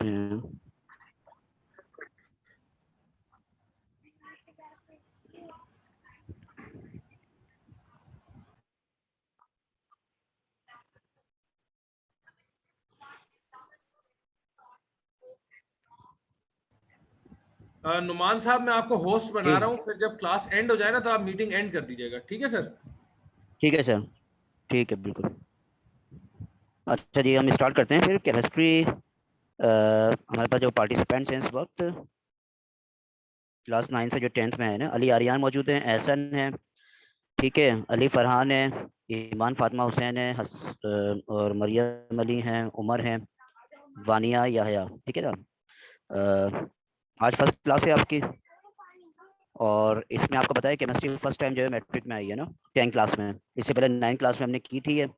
सकते हैं। नुमान साहब, मैं आपको होस्ट बना जी रहा हूँ, फिर जब क्लास एंड हो जाए ना तो आप मीटिंग एंड कर दीजिएगा, ठीक है सर? ठीक है सर, ठीक है बिल्कुल। अच्छा जी, हम स्टार्ट करते हैं फिर। केमिस्ट्री हमारे पास जो पार्टिसिपेंट्स हैं इस वक्त क्लास 9 से जो 10th में है ना, अली आर्यान मौजूद हैं, एहसन है, ठीक है, अली फरहान है, ईमान फातिमा हुसैन है, और मरियम अली हैं, उमर हैं, वानिया याहया, ठीक है ना। आज फर्स्ट क्लास है आपकी, और इसमें आपको बताया केमिस्ट्री फर्स्ट टाइम जो है मैट्रिक में आई है ना, 10 क्लास में। इससे पहले 9 क्लास में हमने की थी है।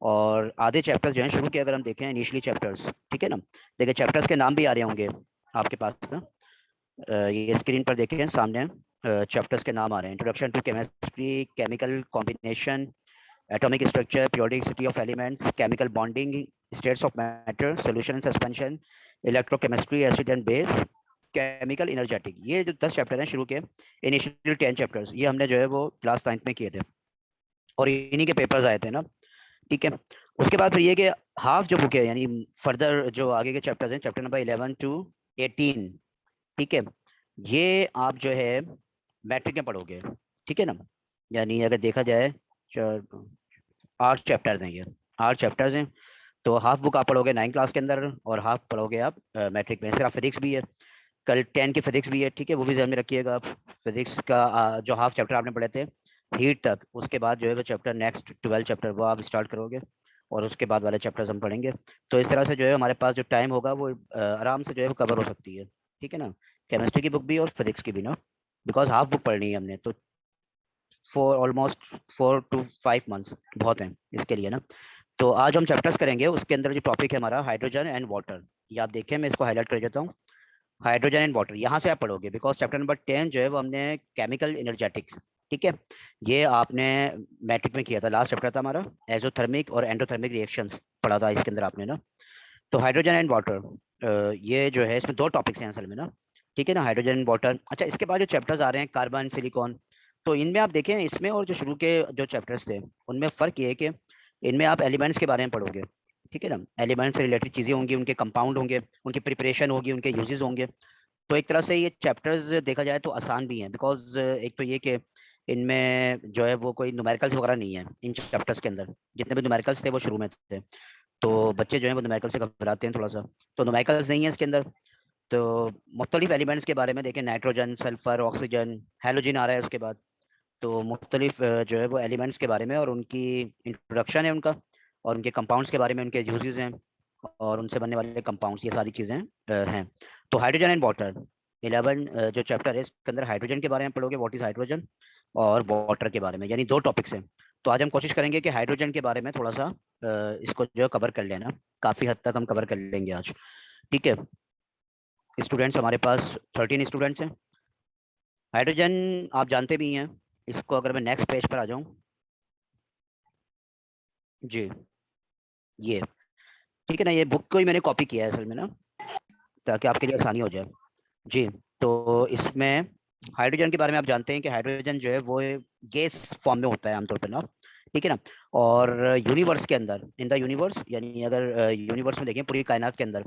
और आधे चैप्टर्स जो हैं शुरू के अगर हम देखें इनिशियली चैप्टर्स, ठीक है ना। देखिए चैप्टर्स के नाम भी आ रहे होंगे आपके पास ना, ये स्क्रीन पर देखें सामने चैप्टर्स के नाम आ रहे हैं। Introduction to chemistry, chemical combination, atomic structure, periodicity of elements, chemical bonding, states of matter, solution and suspension, electrochemistry, acid and base, chemical energetic. ये जो 10 चैप्टर हैं शुरू के, इनिशियली 10 चैप्टर्स, ये हमने जो है वो क्लास 9 में किए थे और इन्हीं के पेपर्स आए थे ना, ठीक है। उसके बाद फिर ये कि हाफ जो बुक है, यानी फर्दर जो आगे के चैप्टर्स हैं, चैप्टर नंबर 11 टू 18, ठीक है, ये आप जो है मैट्रिक में पढ़ोगे, ठीक है ना। यानी अगर देखा जाए 8 चैप्टर्स हैं ये, 8 चैप्टर्स हैं। तो हाफ बुक आप पढ़ोगे 9 क्लास के अंदर और हाफ पढ़ोगे आप मैट्रिक में। सिर्फ फिजिक्स भी है, कल 10 की फिजिक्स भी है, ठीक है, वो भी ध्यान में रखिएगा आप। फिजिक्स का जो हाफ चैप्टर आपने पढ़े थे हीट तक, उसके बाद जो है वो चैप्टर नेक्स्ट 12 चैप्टर वो आप स्टार्ट करोगे और उसके बाद वाले चैप्टर्स हम पढ़ेंगे। तो इस तरह से जो है हमारे पास जो टाइम होगा वो आराम से जो है वो कवर हो सकती है, ठीक है ना। केमिस्ट्री की बुक भी और फिजिक्स की भी ना, बिकॉज हाफ बुक पढ़नी है हमने, तो फॉर ऑलमोस्ट 4 to 5 मंथ्स बहुत हैं इसके लिए ना। तो आज हम चैप्टर्स करेंगे, उसके अंदर जो टॉपिक है हमारा हाइड्रोजन एंड वाटर। ये आप देखें, मैं इसको हाईलाइट कर देता हूँ। हाइड्रोजन एंड वाटर यहाँ से आप पढ़ोगे, बिकॉज चैप्टर नंबर 10 जो है वो हमने केमिकल एनर्जेटिक्स, ठीक है, ये आपने मैट्रिक में किया था, लास्ट चैप्टर था हमारा। एजोथर्मिक और एंडोथर्मिक रिएक्शंस पढ़ा था इसके अंदर आपने ना। तो हाइड्रोजन एंड वाटर ये जो है इसमें 2 टॉपिक्स हैं असल में ना, ठीक है ना, हाइड्रोजन एंड वाटर। अच्छा, इसके बाद जो चैप्टर्स आ रहे हैं कार्बन, सिलिकॉन, तो इनमें आप देखें, इसमें और जो शुरू के जो चैप्टर्स थे उनमें फ़र्क ये है कि इनमें आप एलिमेंट्स के बारे में पढ़ोगे, ठीक है ना। एलिमेंट्स से रिलेटेड चीज़ें होंगी, उनके कंपाउंड होंगे, उनकी प्रिपरेशन होगी, उनके यूजेस होंगे। तो एक तरह से ये चैप्टर्स देखा जाए तो आसान भी हैं, बिकॉज एक तो ये कि इनमें जो है वो कोई न्यूमेरिकल्स वगैरह नहीं है इन चैप्टर्स के अंदर। जितने भी न्यूमेरिकल्स थे वो शुरू में थे, तो बच्चे जो है वो न्यूमेरिकल से घबराते हैं थोड़ा सा, तो न्यूमेरिकल्स नहीं है इसके अंदर। तो मुख्तलिफ एलिमेंट्स के बारे में देखें, नाइट्रोजन, सल्फर, ऑक्सीजन, हेलोजन आ रहा है उसके बाद। तो मुख्तलिफ जो है वो एलिमेंट्स के बारे में और उनकी इंट्रोडक्शन है उनका, और उनके कंपाउंड्स के बारे में, उनके यूजेस हैं और उनसे बनने वाले कंपाउंड्स, ये सारी चीज़ें हैं। तो हाइड्रोजन एंड वाटर 11 जो चैप्टर है इसके अंदर हाइड्रोजन के बारे में पढ़ोगे, व्हाट इज हाइड्रोजन, और वाटर के बारे में, यानी 2 टॉपिक्स हैं। तो आज हम कोशिश करेंगे कि हाइड्रोजन के बारे में थोड़ा सा इसको जो है कवर कर लेना, काफ़ी हद तक हम कवर कर लेंगे आज, ठीक है। स्टूडेंट्स हमारे पास 13 स्टूडेंट्स हैं। हाइड्रोजन आप जानते भी हैं, इसको अगर मैं नेक्स्ट पेज पर आ जाऊं, जी, ये ठीक है ना, ये बुक को ही मैंने कॉपी किया है असल में ना, ताकि आपके लिए आसानी हो जाए। जी, तो इसमें हाइड्रोजन के बारे में आप जानते हैं कि हाइड्रोजन जो है वो गैस फॉर्म में होता है आमतौर पर ना, ठीक है ना। और यूनिवर्स के अंदर, इन द यूनिवर्स, यानी अगर यूनिवर्स में देखें पूरी कायनात के अंदर,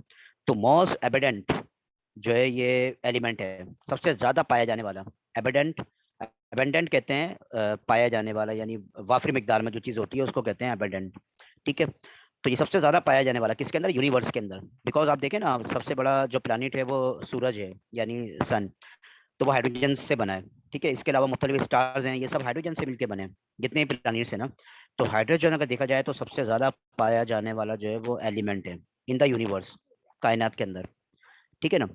तो मोस्ट एबिडेंट जो है ये एलिमेंट है, सबसे ज़्यादा पाया जाने वाला। एबिडेंट, एबेंडेंट कहते हैं पाया जाने वाला, यानी वाफरी मिकदार में जो चीज़ होती है उसको कहते हैं एबेंडेंट, ठीक है। तो ये सबसे ज़्यादा पाया जाने वाला किसके अंदर, यूनिवर्स के अंदर। बिकॉज आप देखें ना, सबसे बड़ा जो प्लानिट है वो सूरज है, यानी सन, तो वो हाइड्रोजन से बना है, ठीक है। इसके अलावा मुख्तलिफ स्टार्स हैं, ये सब हाइड्रोजन से मिलकर बने हैं, जितने भी प्लानिट्स हैं ना। तो हाइड्रोजन अगर देखा जाए तो सबसे ज़्यादा पाया जाने वाला जो है वो एलिमेंट है इन द यूनिवर्स, कायनात के अंदर, ठीक है ना।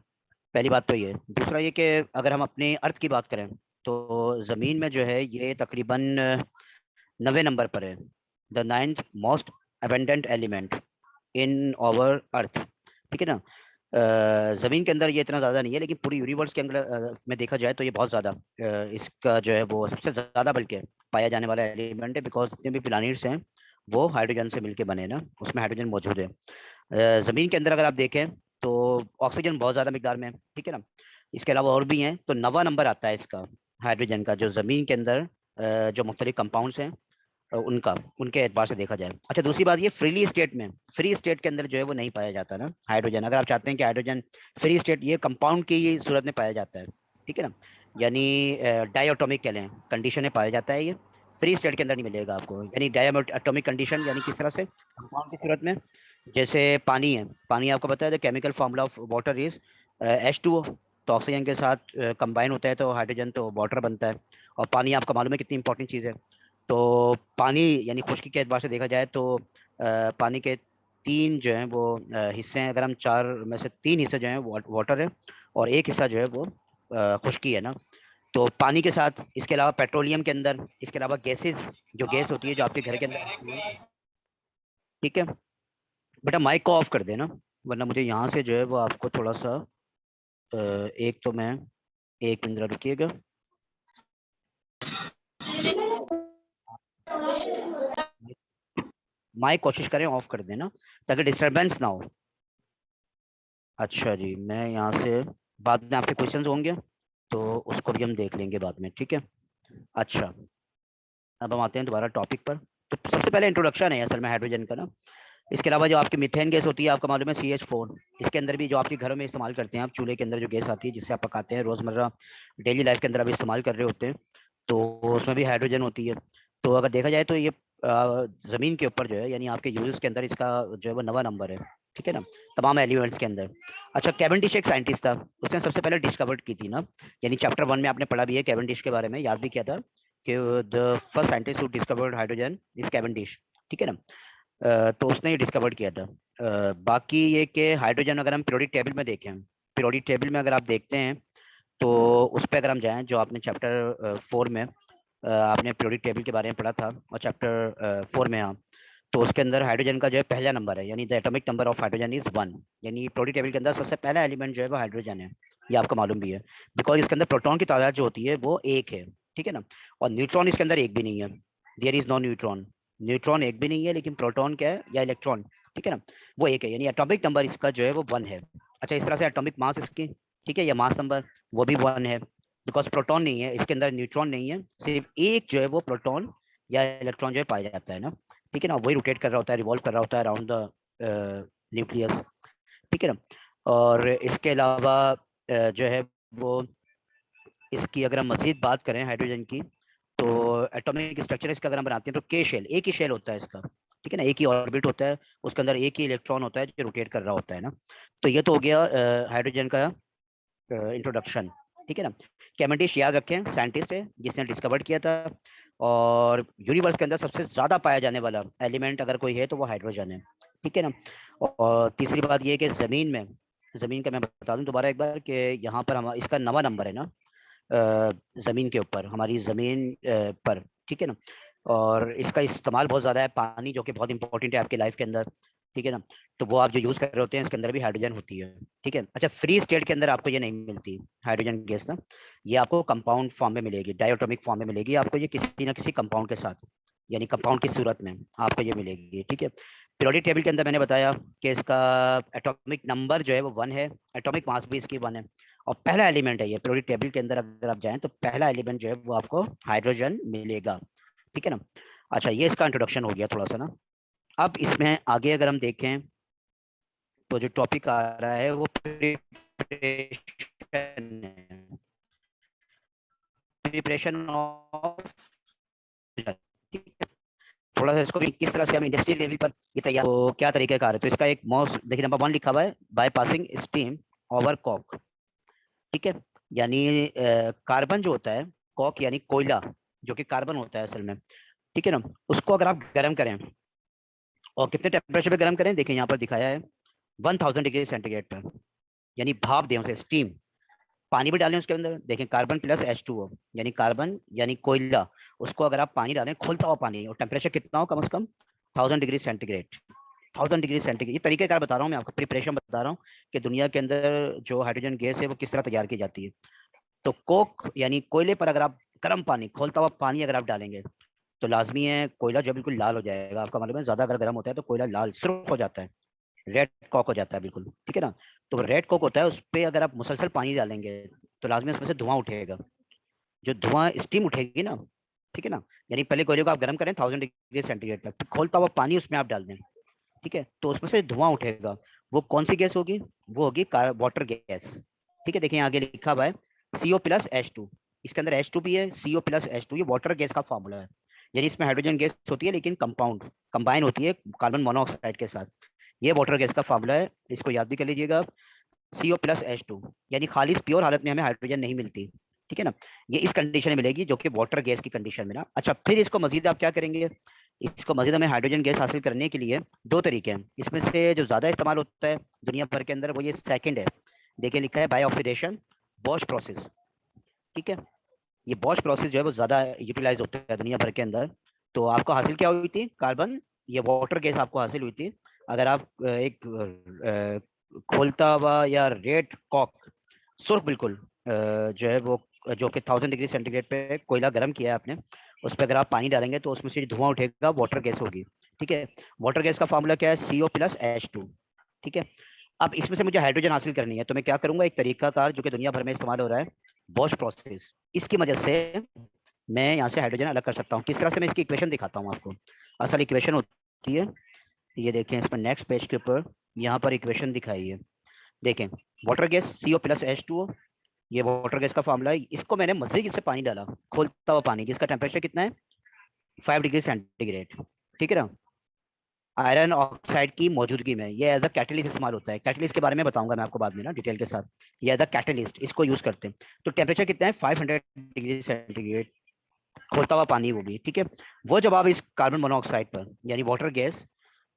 पहली बात तो ये। दूसरा ये कि अगर हम अपने अर्थ की बात करें तो ज़मीन में जो है ये तकरीबन 90 नंबर पर है, the 9th most abundant element in our earth, ठीक है ना। ज़मीन के अंदर ये इतना ज़्यादा नहीं है, लेकिन पूरी यूनिवर्स के अंदर में देखा जाए तो ये बहुत ज़्यादा इसका जो है वो सबसे ज़्यादा बल्कि पाया जाने वाला एलिमेंट है, बिकॉज जितने भी प्लानिट्स हैं वो हाइड्रोजन से मिलके बने ना, उसमें हाइड्रोजन मौजूद है। ज़मीन के अंदर अगर आप देखें तो ऑक्सीजन बहुत ज्यादा मिकदार में है, ठीक है ना। इसके अलावा और भी हैं, तो 9वां नंबर आता है इसका हाइड्रोजन का, जो जमीन के अंदर जो मुख्तलिफ कंपाउंड्स हैं उनका, उनके एतबार से देखा जाए। अच्छा, दूसरी बात ये फ्रीली स्टेट में, फ्री स्टेट के अंदर जो है वो नहीं पाया जाता ना हाइड्रोजन। अगर आप चाहते हैं कि हाइड्रोजन फ्री स्टेट, ये कंपाउंड की सूरत में पाया जाता है, ठीक है ना, यानी डायटोमिक कह लें कंडीशन में पाया जाता है, ये फ्री स्टेट के अंदर नहीं मिलेगा आपको। यानी डायटोमिक कंडीशन यानी किस तरह से, कंपाउंड की सूरत में। जैसे पानी है, पानी आपको पता है the chemical formula of water is H2O, तो ऑक्सीजन के साथ कंबाइन होता है तो हाइड्रोजन तो वाटर बनता है। और पानी आपको मालूम है कितनी इंपॉर्टेंट चीज़ है। तो पानी यानी खुश्की के एतबार से देखा जाए तो पानी के 3 जो हैं वो हिस्से हैं। अगर हम 4 में से 3 हिस्से जो हैं वाटर है और एक हिस्सा जो है वो खुश्की है ना। तो पानी के साथ इसके अलावा पेट्रोलियम के अंदर, इसके अलावा गैसेस, जो गैस होती है जो आपके घर के अंदर होती है, ठीक है। बेटा माइक को ऑफ कर देना, वरना मुझे यहाँ से जो है वो आपको थोड़ा सा एक तो मैं, एक मिनट रुकिएगा। माइक कोशिश करें ऑफ कर देना ताकि डिस्टरबेंस ना हो। अच्छा जी, मैं यहाँ से बाद में आपसे क्वेश्चंस होंगे तो उसको भी हम देख लेंगे बाद में, ठीक है। अच्छा, अब हम आते हैं दोबारा टॉपिक पर। तो सबसे पहले इंट्रोडक्शन है असल में हाइड्रोजन का ना। इसके अलावा जो आपकी मीथेन गैस होती है, आपका मालूम है CH4, इसके अंदर भी जो आपके घरों में इस्तेमाल करते हैं आप, चूल्हे के अंदर जो गैस आती है जिससे आप पकाते हैं रोजमर्रा डेली लाइफ के अंदर आप इस्तेमाल कर रहे होते हैं, तो उसमें भी हाइड्रोजन होती है। तो अगर देखा जाए तो ये जमीन के ऊपर जो है यानी आपके यूजेस के अंदर इसका जो है वो 9वां नंबर है, ठीक है ना, तमाम एलिमेंट्स के अंदर। अच्छा, कैवेंडिश एक साइंटिस्ट था, उसने सबसे पहले डिस्कवर की थी ना, यानी चैप्टर 1 में आपने पढ़ा भी है कैवेंडिश के बारे में, याद भी किया था कि the first scientist who discovered hydrogen is Cavendish, ठीक है ना। तो उसने ये डिस्कवर किया था। बाकी ये कि हाइड्रोजन अगर हम पीरियोडिक टेबल में देखें, पीरियोडिक टेबल में अगर आप देखते हैं तो उस पर अगर हम जाएं, जो आपने चैप्टर 4 में आपने पीरियोडिक टेबल के बारे में पढ़ा था, और चैप्टर 4 में, हाँ, तो उसके अंदर हाइड्रोजन का जो है पहला नंबर है, यानी the atomic number of hydrogen is 1, यानी पीरियोडिक टेबल के अंदर सबसे पहला एलिमेंट जो है वो हाइड्रोजन है। ये आपको मालूम भी है, बिकॉज इसके अंदर प्रोटॉन की तादाद जो होती है वो 1 है, ठीक है ना। और न्यूट्रॉन इसके अंदर एक भी नहीं है, there is no neutron. Neutron एक भी नहीं है, लेकिन प्रोटॉन क्या है, या इलेक्ट्रॉन, ठीक है ना, वो एक है, यानी एटॉमिक नंबर इसका जो है वो 1 है। अच्छा, इस तरह से एटॉमिक मास इसकी, ठीक है, या मास नंबर, वो भी 1 है, बिकॉज प्रोटॉन नहीं है इसके अंदर, न्यूट्रॉन नहीं है, सिर्फ एक जो है वो प्रोटॉन या इलेक्ट्रॉन जो है पाया जाता है ना, ठीक है ना, वही रोटेट कर रहा होता है, रिवॉल्व कर रहा होता है अराउंड द न्यूक्लियस, ठीक है ना। और इसके अलावा जो है वो इसकी अगर हम मजीद बात करें हाइड्रोजन की, तो एटॉमिक स्ट्रक्चर इसका अगर हम बनाते हैं तो के शेल, एक ही शेल होता है इसका, ठीक है ना, एक ही ऑर्बिट होता है, उसके अंदर एक ही इलेक्ट्रॉन होता है जो रोटेट कर रहा होता है ना। तो ये तो हो गया हाइड्रोजन का इंट्रोडक्शन, ठीक है ना। कैवेंडिश याद रखें साइंटिस्ट है जिसने डिस्कवर किया था, और यूनिवर्स के अंदर सबसे ज्यादा पाया जाने वाला एलिमेंट अगर कोई है तो वो हाइड्रोजन है, ठीक है ना। और तीसरी बात ये है कि जमीन में, जमीन का मैं बता दूं दोबारा एक बार कि यहाँ पर हम इसका 9वां नंबर है ना जमीन के ऊपर, हमारी जमीन पर, ठीक है ना। और इसका इस्तेमाल बहुत ज्यादा है, पानी जो कि बहुत इंपॉर्टेंट है आपकी लाइफ के अंदर, ठीक है ना। तो वो आप जो यूज कर रहे होते हैं इसके अंदर भी हाइड्रोजन होती है, ठीक है। अच्छा, फ्री स्टेट के अंदर आपको ये नहीं मिलती हाइड्रोजन गैस ना, ये आपको कंपाउंड फॉर्म में मिलेगी, डायटोमिक फॉर्म में मिलेगी आपको, ये किसी ना किसी कंपाउंड के साथ, यानी कंपाउंड की सूरत में आपको ये मिलेगी, ठीक है। पीरियोडिक टेबल के अंदर मैंने बताया कि इसका एटॉमिक नंबर जो है वो 1 है, एटॉमिक मास भी इसकी 1 है, और पहला एलिमेंट है ये पीरियोडिक टेबल के अंदर, अगर आप जाएं तो पहला एलिमेंट जो है वो आपको हाइड्रोजन मिलेगा, ठीक है ना। अच्छा, ये इसका इंट्रोडक्शन हो गया थोड़ा सा ना। अब इसमें आगे अगर हम देखें तो जो टॉपिक आ रहा है वो प्रिपरेशन है, प्रिपरेशन ऑफ, थोड़ा सा इसको भी किस तरह से हम इंडस्ट्रियल लेवल पर ये तैयार, तो क्या तरीके कार है। तो इसका एक मोस्ट देखिए नंबर 1 लिखा हुआ है, by passing steam over coke, ठीक है, यानी कार्बन जो होता है, कॉक यानी कोयला, जो कि कार्बन होता है असल में, ठीक है ना, उसको अगर आप गर्म करें, और कितने टेम्परेचर पे गर्म करें, देखिए यहाँ पर दिखाया है 1000 डिग्री सेंटीग्रेड पर, यानी भाप दें उसे, स्टीम, पानी भी डालें उसके अंदर, देखें कार्बन प्लस H2O, यानी कार्बन यानी कोयला, उसको अगर आप पानी डालें, खुलता हुआ पानी, और टेम्परेचर कितना हो, कम से कम 1000 डिग्री सेंटीग्रेड, 1000 डिग्री सेंटीग्रेड। ये तरीके कार बता रहा हूँ मैं आपको, प्रिपरेशन बता रहा हूँ कि दुनिया के अंदर जो हाइड्रोजन गैस है वो किस तरह तैयार की जाती है। तो कोक यानी कोयले पर अगर आप गर्म पानी, खोलता हुआ पानी अगर आप डालेंगे तो लाजमी है कोयला जो बिल्कुल लाल हो जाएगा, आपका मालूम है ज्यादा अगर गर्म होता है तो कोयला लाल सुर्ख हो जाता है, रेड कॉक हो जाता है बिल्कुल, ठीक है ना। तो रेड कोक होता है, उस पर अगर आप मुसलसल पानी डालेंगे तो लाजमी उसमें से धुआं उठेगा। जो धुआं स्टीम उठेगी ना, ठीक है ना, यानी पहले कोयले को आप गर्म करें 1000 डिग्री सेंटीग्रेड तक, फिर खोलता हुआ पानी उसमें आप डाल दें, ठीक है, तो उसमें से धुआं उठेगा। वो कौन सी गैस होगी? वो होगी वाटर गैस। ठीक है, देखिए आगे लिखा हुआ है CO+H2। इसके अंदर H2 भी है, CO+H2, ये वाटर गैस का फॉर्मूला है। यानी इसमें हाइड्रोजन गैस होती है लेकिन कंपाउंड कंबाइन होती है कार्बन मोनोऑक्साइड के साथ। ये वाटर गैस का फॉर्मूला है, इसको याद भी कर लीजिएगा। CO+H2 यानी खाली प्योर हालत में हमें हाइड्रोजन नहीं मिलती, ठीक है ना, ये इस कंडीशन में मिलेगी जो कि वाटर गैस की कंडीशन में ना। अच्छा, फिर इसको मजीद आप क्या करेंगे? इसको मजीद हमें हाइड्रोजन गैस हासिल करने के लिए दो तरीके हैं। इसमें से जो ज्यादा इस्तेमाल होता है दुनिया भर के अंदर वो ये सेकंड है। देखिए लिखा है बाय ऑक्सीडेशन बॉश प्रोसेस, ठीक है। ये बॉश प्रोसेस जो है वो ज्यादा यूटिलाइज होता है दुनिया भर के अंदर। तो आपको हासिल क्या हुई थी? कार्बन, ये वाटर गैस आपको हासिल हुई थी। अगर आप एक खोलता हुआ या रेड कॉक, सुर्ख बिल्कुल जो है वो, जो कि 1000 डिग्री सेंटीग्रेड पे कोयला गर्म किया है आपने, उस पर अगर आप पानी डालेंगे तो उसमें से धुआं उठेगा, वाटर गैस होगी, ठीक है। वाटर गैस का फॉर्मूला क्या है? CO+H2, ठीक है। अब इसमें से मुझे हाइड्रोजन हासिल करनी है, तो मैं क्या करूंगा? एक तरीका कार जो कि दुनिया भर में इस्तेमाल हो रहा है, बॉश प्रोसेस, इसकी मदद से मैं यहाँ से हाइड्रोजन अलग कर सकता हूँ। किस तरह से? मैं इसकी इक्वेशन दिखाता हूँ आपको। असल इक्वेशन होती है, ये देखें इसमें नेक्स्ट पेज के ऊपर, यहाँ पर इक्वेशन दिखाई है, देखें। वाटर गैस CO+H2, ये वाटर गैस का फॉर्मूला है। इसको मैंने मजीद से पानी डाला, खोलता हुआ पानी, जिसका टेम्परेचर कितना है? 5 डिग्री सेंटीग्रेड, ठीक है ना, आयरन ऑक्साइड की मौजूदगी में। ये एज अ कैटलिस्ट इस्तेमाल होता है। कैटलिस्ट के बारे में बताऊंगा मैं आपको बाद में ना डिटेल के साथ। ये एज अ कैटलिस्ट इसको यूज करते हैं। तो टेम्परेचर कितना है? 500 डिग्री सेंटीग्रेड, खोलता हुआ पानी वो भी, ठीक है। वो जब आप इस कार्बन मोनोऑक्साइड पर यानी वाटर गैस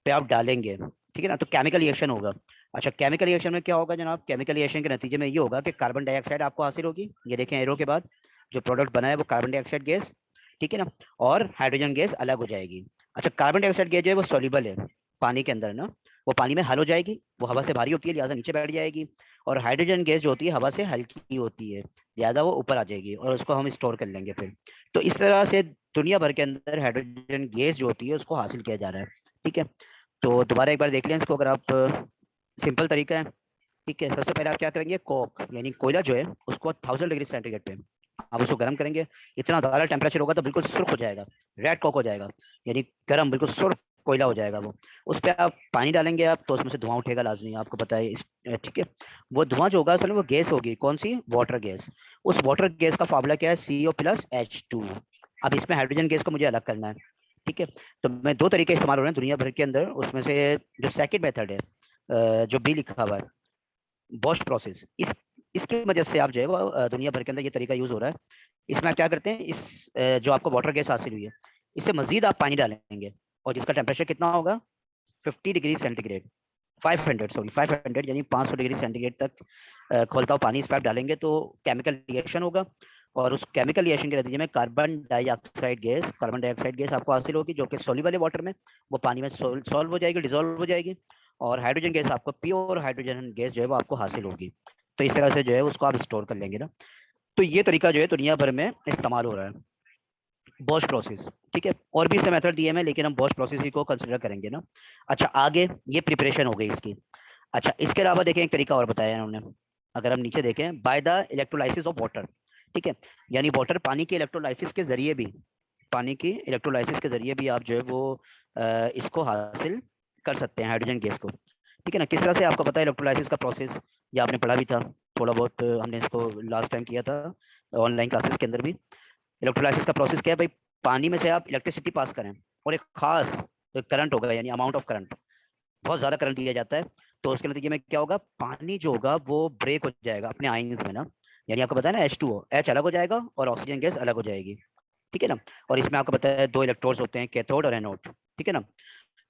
पे आप डालेंगे, ठीक है ना, तो केमिकल रिएक्शन होगा। अच्छा, केमिकल रिएक्शन में क्या होगा जनाब? केमिकल रिएक्शन के नतीजे में ये होगा कि कार्बन डाइऑक्साइड आपको हासिल होगी। ये देखें एरो के बाद जो प्रोडक्ट बना है वो कार्बन डाइऑक्साइड गैस, ठीक है ना, और हाइड्रोजन गैस अलग हो जाएगी। अच्छा, कार्बन डाइऑक्साइड गैस जो है वो सॉल्युबल है पानी के अंदर ना, वो पानी में हल हो जाएगी, वो हवा से भारी होती है लिहाजा नीचे बैठ जाएगी। और हाइड्रोजन गैस जो होती है हवा से हल्की होती है लिहाजा वो ऊपर आ जाएगी और उसको हम स्टोर कर लेंगे फिर। तो इस तरह से दुनिया भर के अंदर हाइड्रोजन गैस जो होती है उसको हासिल किया जा रहा है, ठीक है। तो दोबारा एक बार देख लें इसको, अगर आप, सिंपल तरीका है, ठीक है। सबसे पहले आप क्या करेंगे? कोक यानी कोयला जो है उसको 1000 डिग्री सेंटीग्रेड पे आप उसको गर्म करेंगे। इतना ज़्यादा टेम्परेचर होगा तो बिल्कुल सुर्ख हो जाएगा, रेड कोक हो जाएगा, यानी गर्म बिल्कुल सुर्ख कोयला हो जाएगा वो। उस पर आप पानी डालेंगे आप तो उसमें से धुआं उठेगा लाजमी, आपको पता है ठीक है। वो धुआं जो होगा असल में वो गैस होगी, कौन सी? Water gas. उस वाटर गैस का फॉर्मूला क्या है? CO+H2। अब इसमें हाइड्रोजन गैस को मुझे अलग करना है, ठीक है। तो मैं दो तरीके इस्तेमाल हो रहे हैं दुनिया भर के अंदर, उसमें से जो सेकंड मेथड है, जो बी लिखा हुआ है, बॉश प्रोसेस, इसकी वजह से आप जो है वो दुनिया भर के अंदर ये तरीका यूज हो रहा है। इसमें आप क्या करते हैं? जो आपको वाटर गैस हासिल हुई है इससे मजीद आप पानी डालेंगे, और जिसका टेम्परेचर कितना होगा? 50 डिग्री सेंटीग्रेड, 500 यानी 500 डिग्री सेंटीग्रेड तक खोलता हुआ पानी इस पर आप डालेंगे तो केमिकल रिएक्शन होगा। और उस केमिकल रिएक्शन के नतीजे में कार्बन डाइऑक्साइड गैस आपको हासिल होगी, जो कि सोल्यूबल है वाटर में, वो पानी में सॉल्व हो जाएगी, डिजोल्व हो जाएगी। और हाइड्रोजन गैस आपको, प्योर हाइड्रोजन गैस जो है वो आपको हासिल होगी। तो इस तरह से जो है उसको आप स्टोर कर लेंगे ना। तो ये तरीका जो है दुनिया भर में इस्तेमाल हो रहा है, बॉश प्रोसेस, ठीक है। और भी इससे मेथड दिए हैं लेकिन हम बॉश प्रोसेस ही को कंसिडर करेंगे ना। अच्छा, आगे ये प्रिपरेशन हो गई इसकी। अच्छा, इसके अलावा देखें एक तरीका और बताया इन्होंने, अगर हम नीचे देखें, by the electrolysis of water, ठीक है। यानी वाटर, पानी के इलेक्ट्रोलाइसिस के जरिए भी, पानी की इलेक्ट्रोलाइसिस के जरिए भी आप जो है वो इसको हासिल कर सकते हैं हाइड्रोजन गैस को, ठीक है ना। किस तरह से? आपको पता है इलेक्ट्रोलाइसिस का प्रोसेस, ये आपने पढ़ा भी था थोड़ा बहुत, हमने इसको लास्ट टाइम किया था ऑनलाइन क्लासेस के अंदर भी। इलेक्ट्रोलाइसिस का प्रोसेस क्या है भाई? पानी में से आप इलेक्ट्रिसिटी पास करें और एक खास करंट होगा, यानी अमाउंट ऑफ करंट, बहुत ज्यादा करंट दिया जाता है। तो उसके नतीजे में क्या होगा? पानी जो होगा वो ब्रेक हो जाएगा अपने आयंस में ना, यानी आपको पता है ना H2O, H अलग हो जाएगा और ऑक्सीजन गैस अलग हो जाएगी, ठीक है ना। और इसमें आपको पता है दो इलेक्ट्रोड्स होते हैं, कैथोड और एनोड, ठीक है ना।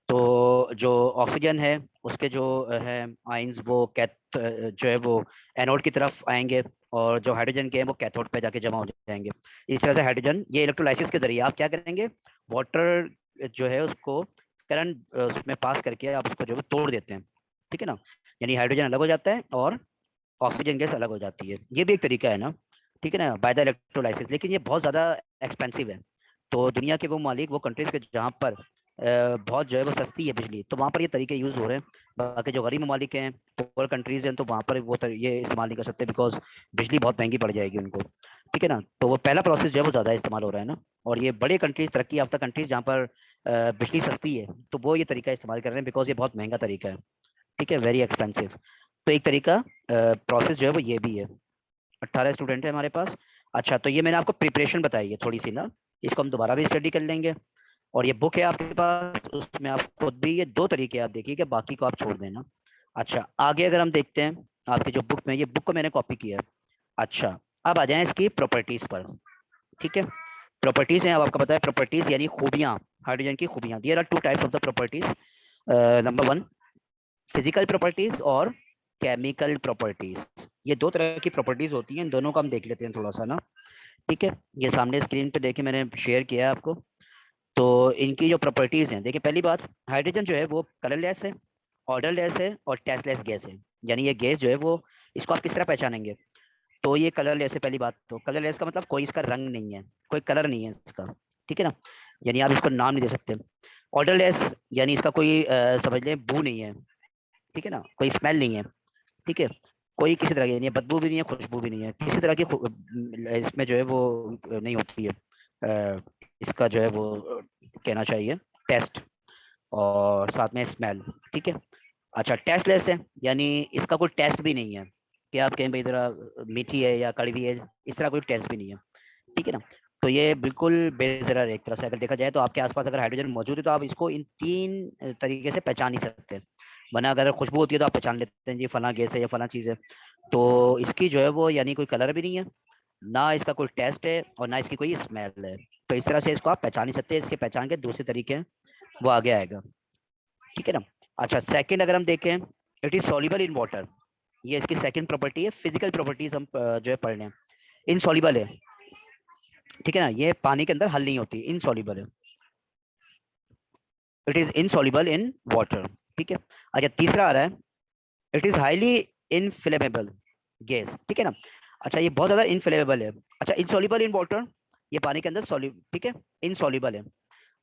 तो जो ऑक्सीजन है उसके जो है आयंस वो जो है वो एनोड की तरफ आएंगे, और जो हाइड्रोजन के हैं वो कैथोड पे जाके जमा हो जाएंगे। इस तरह से हाइड्रोजन, ये इलेक्ट्रोलाइसिस के जरिए आप क्या करेंगे? वाटर जो है उसको करंट उसमें पास करके आप उसको जो है तोड़ देते हैं, ठीक है ना। यानी हाइड्रोजन अलग हो जाता है और ऑक्सीजन गैस अलग हो जाती है। ये भी एक तरीका है ना, ठीक है ना, बाय द इलेक्ट्रोलाइसिस। लेकिन ये बहुत ज़्यादा एक्सपेंसिव है। तो दुनिया के वो मालिक, वो कंट्रीज के जहाँ पर बहुत जो है वो सस्ती है बिजली, तो वहाँ पर ये तरीके यूज हो रहे हैं। बाकी जो गरीब ममालिक हैं, पुअर कंट्रीज हैं, तो वहाँ पर वो ये इस्तेमाल नहीं कर सकते, बिकॉज बिजली बहुत महंगी पड़ जाएगी उनको। ठीक है ना, तो वो पहला प्रोसेस जो है वो ज़्यादा इस्तेमाल हो रहा है ना। और ये बड़े कंट्रीज, तरक्की याफ्ता कंट्रीज जहाँ पर बिजली सस्ती है, तो वो ये तरीका इस्तेमाल कर रहे हैं, बिकॉज ये बहुत महंगा तरीका है। ठीक है, वेरी एक्सपेंसिव। तो एक तरीका प्रोसेस जो है वो ये भी है। 18 स्टूडेंट है हमारे पास। अच्छा, तो ये मैंने आपको प्रिपरेशन बताई है थोड़ी सी ना, इसको हम दोबारा भी स्टडी कर लेंगे। और ये बुक है आपके पास, उसमें आप खुद भी ये दो तरीके आप देखिए, कि बाकी को आप छोड़ देना। अच्छा, आगे अगर हम देखते हैं आपकी जो बुक में, ये बुक को मैंने कॉपी किया है। अच्छा, अब आ जाए इसकी प्रॉपर्टीज पर। ठीक है, प्रॉपर्टीज हैं, अब आपको पता है प्रॉपर्टीज यानी खूबियां, हाइड्रोजन की खूबियां। There are two types of the properties. Number one, physical properties और केमिकल प्रॉपर्टीज। ये दो तरह की प्रॉपर्टीज होती हैं, इन दोनों को हम देख लेते हैं थोड़ा सा ना। ठीक है, ये सामने स्क्रीन पे देखिए, मैंने शेयर किया है आपको। तो इनकी जो प्रॉपर्टीज हैं, देखिए पहली बात, हाइड्रोजन जो है वो कलरलेस है, ऑर्डरलेस है और टेस्टलेस गैस है। यानी ये गैस जो है वो, इसको आप किस तरह पहचानेंगे? तो ये कलरलेस है पहली बात। तो कलरलेस का मतलब कोई इसका रंग नहीं है, कोई कलर नहीं है इसका। ठीक है ना, यानी आप इसको नाम नहीं दे सकते। ऑर्डरलेस यानी इसका कोई समझ लें बू नहीं है। ठीक है ना, कोई स्मेल नहीं है। ठीक है, कोई किसी तरह की नहीं है, बदबू भी नहीं है, खुशबू भी नहीं है, किसी तरह की इसमें जो है वो नहीं होती है। इसका जो है वो कहना चाहिए टेस्ट, और साथ में स्मेल। ठीक है। अच्छा, टेस्टलेस है, यानी इसका कोई टेस्ट भी नहीं है, कि आप कहें भाई जरा मीठी है या कड़वी है, इस तरह कोई टेस्ट भी नहीं है। ठीक है ना, तो ये बिल्कुल बेजरर है एक तरह से। अगर देखा जाए तो आपके आसपास अगर हाइड्रोजन मौजूद है, तो आप इसको इन तीन तरीके से पहचान नहीं सकते। वरना अगर खुशबू होती है तो आप पहचान लेते हैं जी फला गैस है या फला चीज़ है। तो इसकी जो है वो यानी कोई कलर भी नहीं है, ना इसका कोई टेस्ट है, और ना इसकी कोई स्मेल है। तो इस तरह से इसको आप पहचान नहीं सकते। इसके पहचान के दूसरे तरीके हैं, वो आगे आएगा। ठीक है ना। अच्छा, सेकंड अगर हम देखें, it is soluble in water. ये इसकी सेकंड प्रॉपर्टी है। फिजिकल प्रॉपर्टीज हम जो है पढ़ लें, इनसॉल्युबल है। ठीक है ना, ये पानी के अंदर हल नहीं होती, इनसॉल्युबल है। It is insoluble in water. ठीक है। अच्छा, तीसरा आ रहा है, it is highly inflammable gas. ठीक है ना। अच्छा, ये बहुत ज्यादा इनफ्लेमेबल है। अच्छा, इनसॉल्युबल इन वाटर, ये पानी के अंदर सॉल्यू, ठीक है, इनसॉल्युबल है।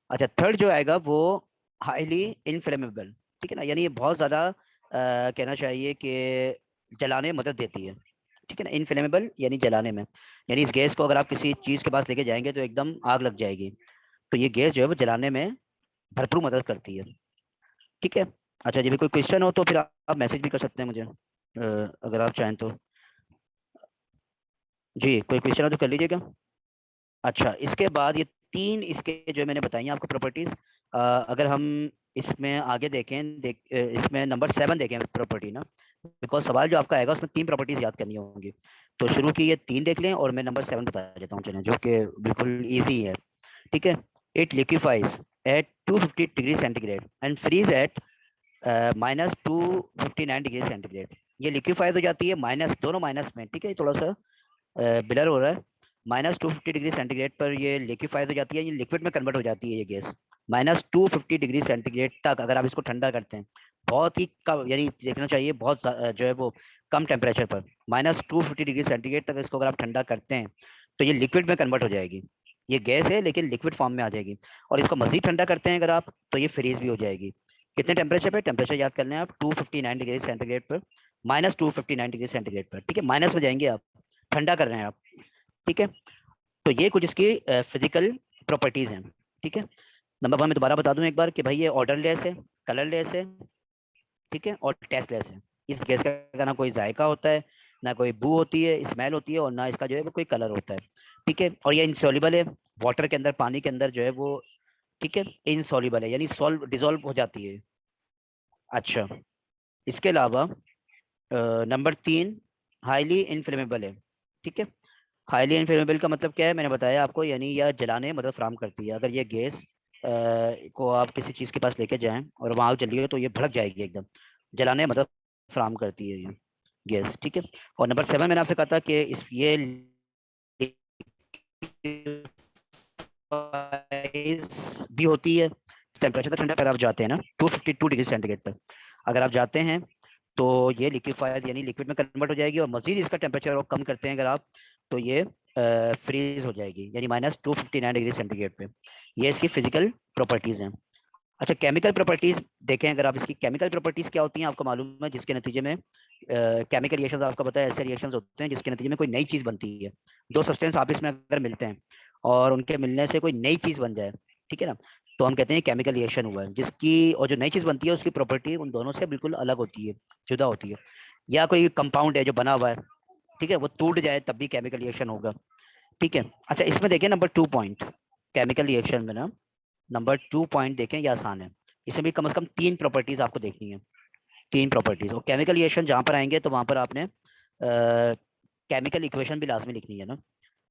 अच्छा, थर्ड जो आएगा वो हाईली इनफ्लेमेबल। ठीक है ना, यानी ये बहुत ज्यादा कहना चाहिए कि जलाने में मदद देती है। ठीक है ना, इनफ्लेमेबल यानी जलाने में, यानी इस गैस को अगर आप किसी चीज के पास लेके जाएंगे तो एकदम आग लग जाएगी। तो ये गैस जो है वो जलाने में भरपूर मदद करती है। ठीक है। अच्छा, ये भी कोई क्वेश्चन हो तो फिर आप मैसेज भी कर सकते हैं मुझे, अगर आप चाहें तो। जी, कोई क्वेश्चन हो तो कर लीजिएगा। अच्छा, इसके बाद ये तीन इसके जो मैंने बताई हैं आपको प्रॉपर्टीज, अगर हम इसमें आगे इसमें नंबर 7 देखें प्रॉपर्टी ना, बिकॉज सवाल जो आपका आएगा उसमें तीन प्रॉपर्टीज याद करनी होंगी। तो शुरू की ये तीन देख लें, और मैं नंबर 7 बता देता हूँ चलें, जो कि बिल्कुल ईजी है। ठीक है, it liquefies at 250 degree centigrade and freeze at -259 degree centigrade. ये लिक्विफाइज हो जाती है माइनस, दोनों माइनस में। ठीक है, थोड़ा सा ब्लर हो रहा है। -250 डिग्री सेंटीग्रेड पर ये लिक्विफाइज हो जाती है, ये लिक्विड में कन्वर्ट हो जाती है ये गैस। -250 डिग्री सेंटीग्रेड तक अगर आप इसको ठंडा करते हैं, बहुत ही कम, यानी देखना चाहिए बहुत जो है वो कम टेम्परेचर पर, -250 डिग्री सेंटीग्रेड तक इसको अगर आप ठंडा करते हैं, तो ये लिक्विड में कन्वर्ट हो जाएगी। ये गैस है लेकिन लिक्विड फॉर्म में आ जाएगी। और इसको मजीद ठंडा करते हैं अगर आप, तो ये फ्रीज भी हो जाएगी। कितने टेम्परेचर पे? टेम्परेचर याद कर लें आप, 259 डिग्री सेंटीग्रेड पर, -259 डिग्री सेंटीग्रेड पर। ठीक है, माइनस में जाएंगे आप, ठंडा कर रहे हैं आप। ठीक है, तो ये कुछ इसकी फिजिकल प्रॉपर्टीज हैं। ठीक है, नंबर 1 में दोबारा बता दूं एक बार कि भाई ये ऑर्डरलेस है, कलरलेस है, ठीक है, और टेस्टलेस है। इस गैस का ना कोई जायका होता है, ना कोई बू होती है, स्मेल होती है, और ना इसका जो है वो कोई कलर होता है। ठीक है, और ये इनसॉल्युबल है वाटर के अंदर, पानी के अंदर जो है वो, ठीक है, इनसॉल्युबल है, यानी सॉल्व डिसॉल्व हो जाती है। अच्छा, इसके अलावा नंबर 3, हाईली इनफ्लेमेबल है। ठीक है, हाईली इनफ्लेमेबल का मतलब क्या है, मैंने बताया आपको, यानी यह जलाने में मदद फराहम करती है। अगर ये गैस को आप किसी चीज़ के पास लेके जाएं और वहां जलिए, तो ये भड़क जाएगी एकदम, जलाने में मदद फराहम करती है ये गैस। ठीक है, और नंबर 7 मैंने आपसे कहा था कि इस ये भी होती है टेम्परेचर तक ठंडा। अगर आप जाते हैं ना 252 डिग्री सेंटीग्रेड पर अगर आप जाते हैं, तो ये लिक्विफाइड यानी लिक्विड में कन्वर्ट हो जाएगी, और मजीद इसका टेम्परेचर और कम करते हैं अगर आप, तो ये फ्रीज हो जाएगी, यानी -259 डिग्री सेंटीग्रेड पे। ये इसकी फिजिकल प्रॉपर्टीज हैं। अच्छा, केमिकल प्रॉपर्टीज देखें, अगर आप इसकी केमिकल प्रॉपर्टीज क्या होती हैं आपको मालूम है, जिसके नतीजे में केमिकल रिएक्शंस आपको पता है ऐसे रिएक्शंस होते हैं जिसके नतीजे में कोई नई चीज बनती है। दो सब्सटेंस आपस में अगर मिलते हैं और उनके मिलने से कोई नई चीज बन जाए, ठीक है ना, तो हम कहते हैं केमिकल रिएक्शन हुआ है, जिसकी और जो नई चीज बनती है उसकी प्रॉपर्टी उन दोनों से बिल्कुल अलग होती है, जुदा होती है। या कोई कंपाउंड है जो बना हुआ है, ठीक है, वो टूट जाए तब भी केमिकल रिएक्शन होगा, ठीक है। अच्छा, इसमें देखिए नंबर 2 पॉइंट, केमिकल रिएक्शन में ना नंबर 2 पॉइंट देखें, ये आसान है। इसमें भी कम से कम 3 प्रॉपर्टीज आपको देखनी है, 3 प्रॉपर्टीज। और केमिकल रिएक्शन जहां पर आएंगे तो वहां पर आपने केमिकल इक्वेशन भी लाजमी लिखनी है ना।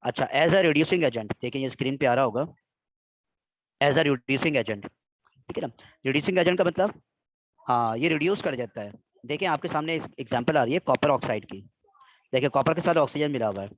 अच्छा, एज अ रिड्यूसिंग एजेंट, देखिए ये स्क्रीन पे आ रहा होगा, एज अ रिड्यूसिंग एजेंट, ठीक है ना। रिड्यूसिंग एजेंट का मतलब, हाँ, ये रिड्यूस कर देता है। देखिए आपके सामने एग्जांपल आ रही है कॉपर ऑक्साइड की। देखिए कॉपर के साथ ऑक्सीजन मिला हुआ है,